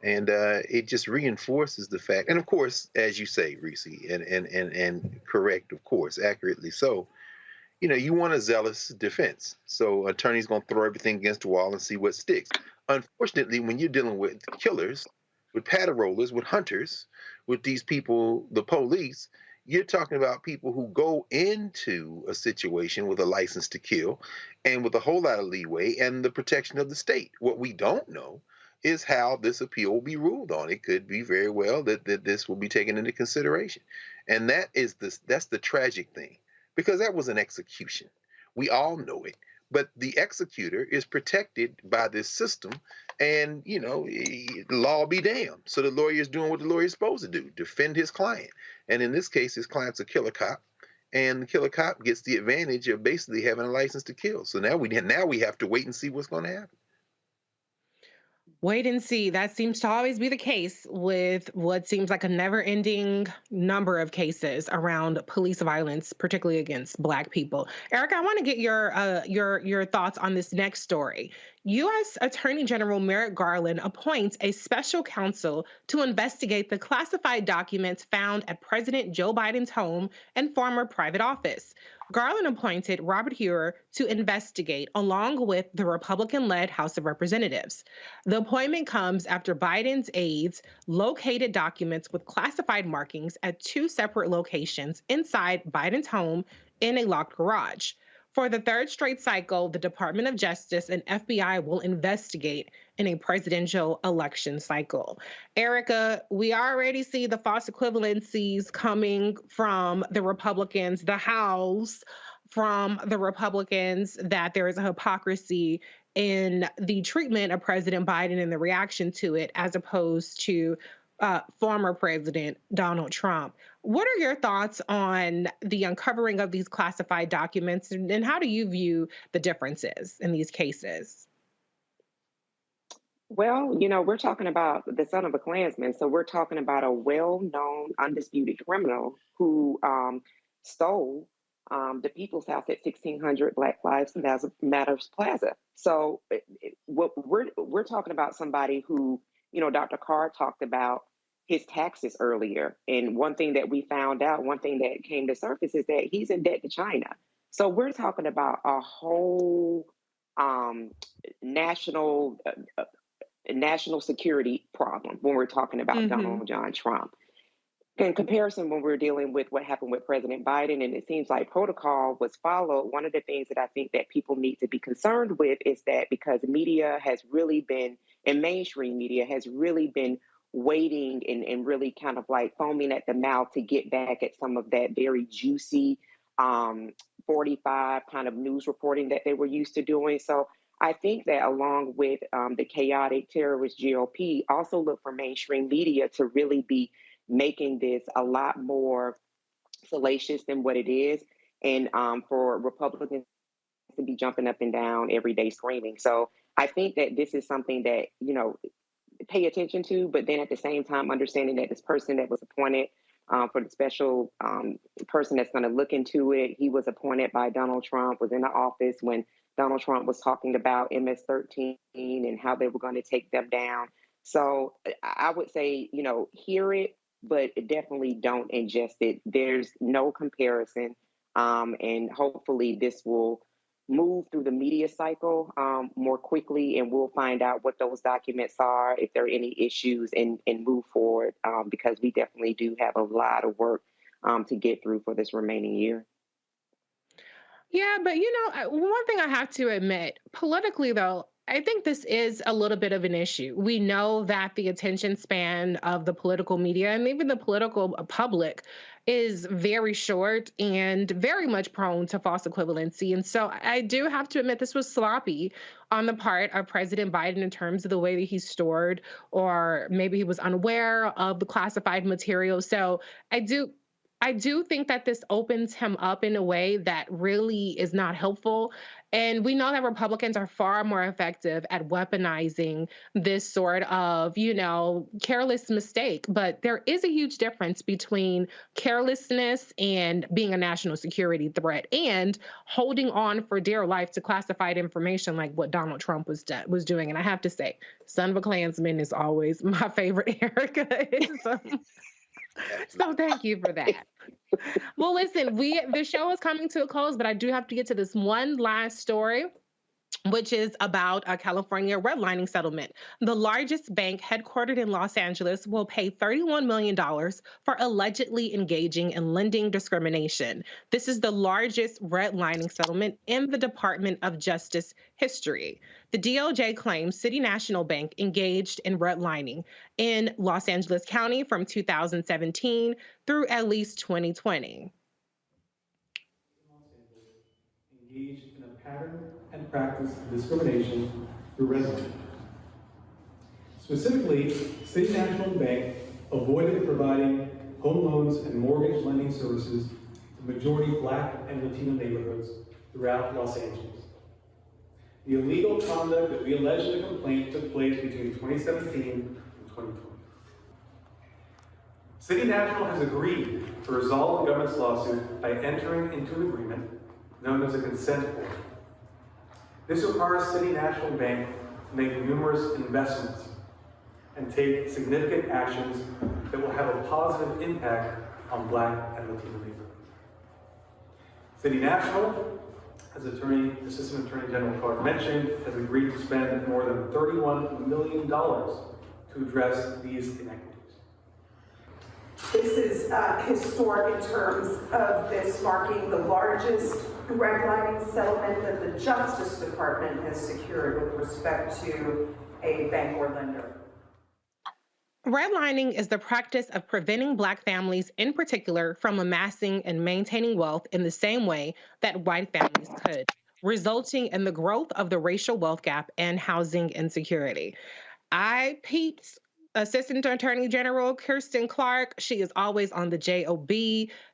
And it just reinforces the fact, and of course, as you say, Reese, and correct, of course, accurately so, you want a zealous defense. So attorney's going to throw everything against the wall and see what sticks. Unfortunately, when you're dealing with killers, with paddle-rollers, with hunters, with these people, the police, you're talking about people who go into a situation with a license to kill and with a whole lot of leeway and the protection of the state. What we don't know is how this appeal will be ruled on. It could be very well that this will be taken into consideration. And that's the tragic thing, because that was an execution. We all know it. But the executor is protected by this system, and law be damned. So the lawyer is doing what the lawyer is supposed to do: defend his client. And in this case, his client's a killer cop, and the killer cop gets the advantage of basically having a license to kill. So now we have to wait and see what's going to happen. Wait and see. That seems to always be the case with what seems like a never-ending number of cases around police violence, particularly against Black people. Erica, I want to get your thoughts on this next story. U.S. Attorney General Merrick Garland appoints a special counsel to investigate the classified documents found at President Joe Biden's home and former private office. Garland appointed Robert Huer to investigate, along with the Republican-led House of Representatives. The appointment comes after Biden's aides located documents with classified markings at two separate locations inside Biden's home in a locked garage. For the third straight cycle, the Department of Justice and FBI will investigate in a presidential election cycle. Erica, we already see the false equivalencies coming from the Republicans, the House, from the Republicans, that there is a hypocrisy in the treatment of President Biden and the reaction to it, as opposed to former President Donald Trump. What are your thoughts on the uncovering of these classified documents, and how do you view the differences in these cases? Well, we're talking about the son of a Klansman, so we're talking about a well-known, undisputed criminal who stole the People's House at 1600 Black Lives Matters Plaza. So we're talking about somebody who, Dr. Carr talked about his taxes earlier. And one thing that we found out, one thing that came to surface, is that he's in debt to China. So we're talking about a whole national security problem when we're talking about Donald John Trump. In comparison, when we're dealing with what happened with President Biden, and it seems like protocol was followed, one of the things that I think that people need to be concerned with is that because media has really been, and mainstream media has really been waiting and really kind of like foaming at the mouth to get back at some of that very juicy 45 kind of news reporting that they were used to doing. So I think that along with the chaotic terrorist GOP, also look for mainstream media to really be making this a lot more salacious than what it is, and for Republicans to be jumping up and down every day screaming. So I think that this is something that, pay attention to, but then at the same time, understanding that this person that was appointed for the special person that's going to look into it, he was appointed by Donald Trump, was in the office when Donald Trump was talking about MS-13 and how they were going to take them down. So I would say, hear it, but definitely don't ingest it. There's no comparison. And hopefully this will move through the media cycle more quickly, and we'll find out what those documents are, if there are any issues, and move forward, because we definitely do have a lot of work to get through for this remaining year. Yeah, but one thing I have to admit, politically though, I think this is a little bit of an issue. We know that the attention span of the political media and even the political public is very short and very much prone to false equivalency. And so I do have to admit this was sloppy on the part of President Biden in terms of the way that he stored, or maybe he was unaware of the classified material. So I do I do think that this opens him up in a way that really is not helpful. And we know that Republicans are far more effective at weaponizing this sort of, careless mistake. But there is a huge difference between carelessness and being a national security threat and holding on for dear life to classified information like what Donald Trump was doing. And I have to say, son of a Klansman is always my favorite, Erica. So thank you for that. Well, listen, the show is coming to a close, but I do have to get to this one last story, which is about a California redlining settlement. The largest bank headquartered in Los Angeles will pay $31 million for allegedly engaging in lending discrimination. This is the largest redlining settlement in the Department of Justice history. The DOJ claims City National Bank engaged in redlining in Los Angeles County from 2017 through at least 2020. Engaged in a pattern and practice of discrimination through redlining. Specifically, City National Bank avoided providing home loans and mortgage lending services to majority Black and Latino neighborhoods throughout Los Angeles. The illegal conduct that we allege in the complaint took place between 2017 and 2020. City National has agreed to resolve the government's lawsuit by entering into an agreement known as a consent order. This requires City National Bank to make numerous investments and take significant actions that will have a positive impact on Black and Latino neighborhoods. City National, as Assistant Attorney General Clark mentioned, has agreed to spend more than $31 million to address these inequities. This is historic in terms of this marking the largest redlining settlement that the Justice Department has secured with respect to a bank or lender. Redlining is the practice of preventing Black families in particular from amassing and maintaining wealth in the same way that white families could, resulting in the growth of the racial wealth gap and housing insecurity. I peeped Assistant Attorney General Kirsten Clark. She is always on the job.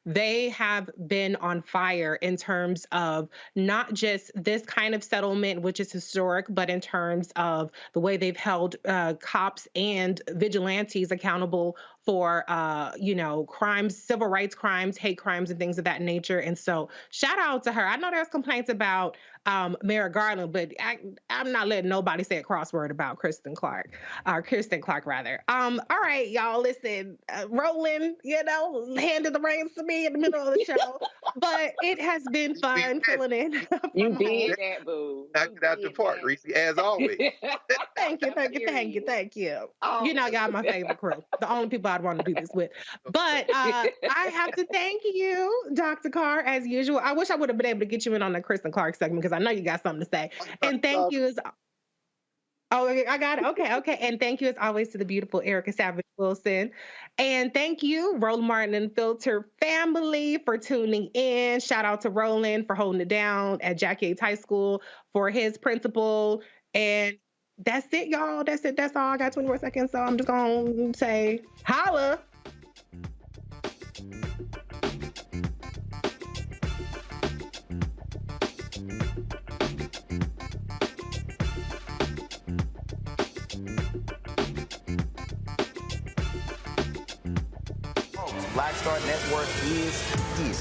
They have been on fire in terms of not just this kind of settlement, which is historic, but in terms of the way they've held cops and vigilantes accountable for, crimes, civil rights crimes, hate crimes, and things of that nature. And so shout out to her. I know there's complaints about Merrick Garland, but I'm not letting nobody say a crossword about Kirsten Clark. All right, y'all, listen, Roland, handed the reins to me in the middle of the show, but it has been fun filling in. You did that, boo. Knocked it out the park, Reese, as always. Thank you. Oh. Y'all my favorite crew, the only people I'd want to do this with. But I have to thank you, Dr. Carr, as usual. I wish I would have been able to get you in on the Kristen Clark segment because I know you got something to say. And thank you as I got it. Okay. And thank you as always to the beautiful Erica Savage Wilson. And thank you, Roland Martin Unfiltered family, for tuning in. Shout out to Roland for holding it down at Jack Yates High School for his principal. And that's it, y'all. That's it. That's all. I got 20 more seconds, so I'm just going to say holla. Black Star Network is here.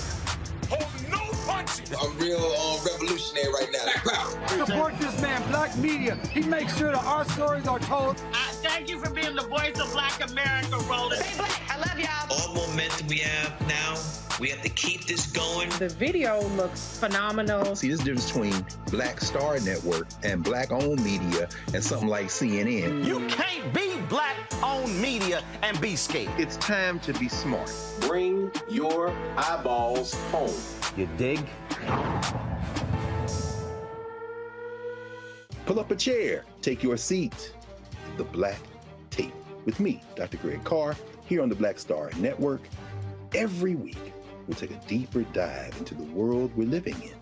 Oh, no punches! I'm real revolutionary right now. Support this man, Black Media. He makes sure that our stories are told. Thank you for being the voice of Black America, Roland. Stay Black. I love y'all. All momentum we have now, we have to keep this going. The video looks phenomenal. See, there's a difference between Black Star Network and Black-owned media and something like CNN. You can't be Black-owned media and be scared. It's time to be smart. Bring your eyeballs home. You dig? Pull up a chair, take your seat. The Black Tape with me, Dr. Greg Carr, here on the Black Star Network. Every week, we'll take a deeper dive into the world we're living in.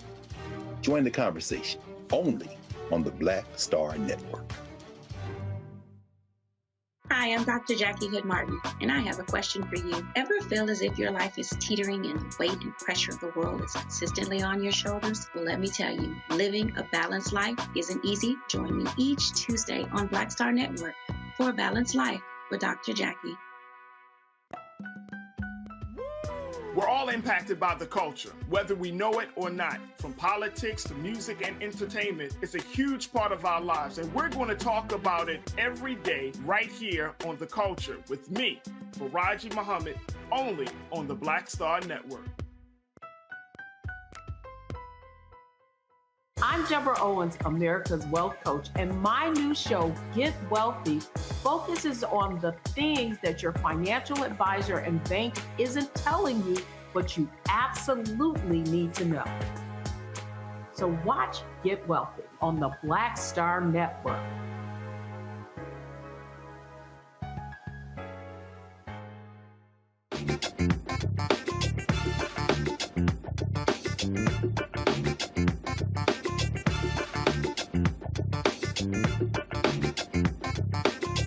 Join the conversation only on the Black Star Network. Hi, I'm Dr. Jackie Hood Martin, and I have a question for you. Ever feel as if your life is teetering and the weight and pressure of the world is consistently on your shoulders? Well, let me tell you, living a balanced life isn't easy. Join me each Tuesday on Black Star Network for A Balanced Life with Dr. Jackie. We're all impacted by the culture, whether we know it or not. From politics to music and entertainment, it's a huge part of our lives, and we're going to talk about it every day right here on The Culture with me, Faraji Muhammad, only on the Black Star Network. I'm Deborah Owens, America's Wealth Coach, and my new show, Get Wealthy, focuses on the things that your financial advisor and bank isn't telling you, but you absolutely need to know. So watch Get Wealthy on the Black Star Network.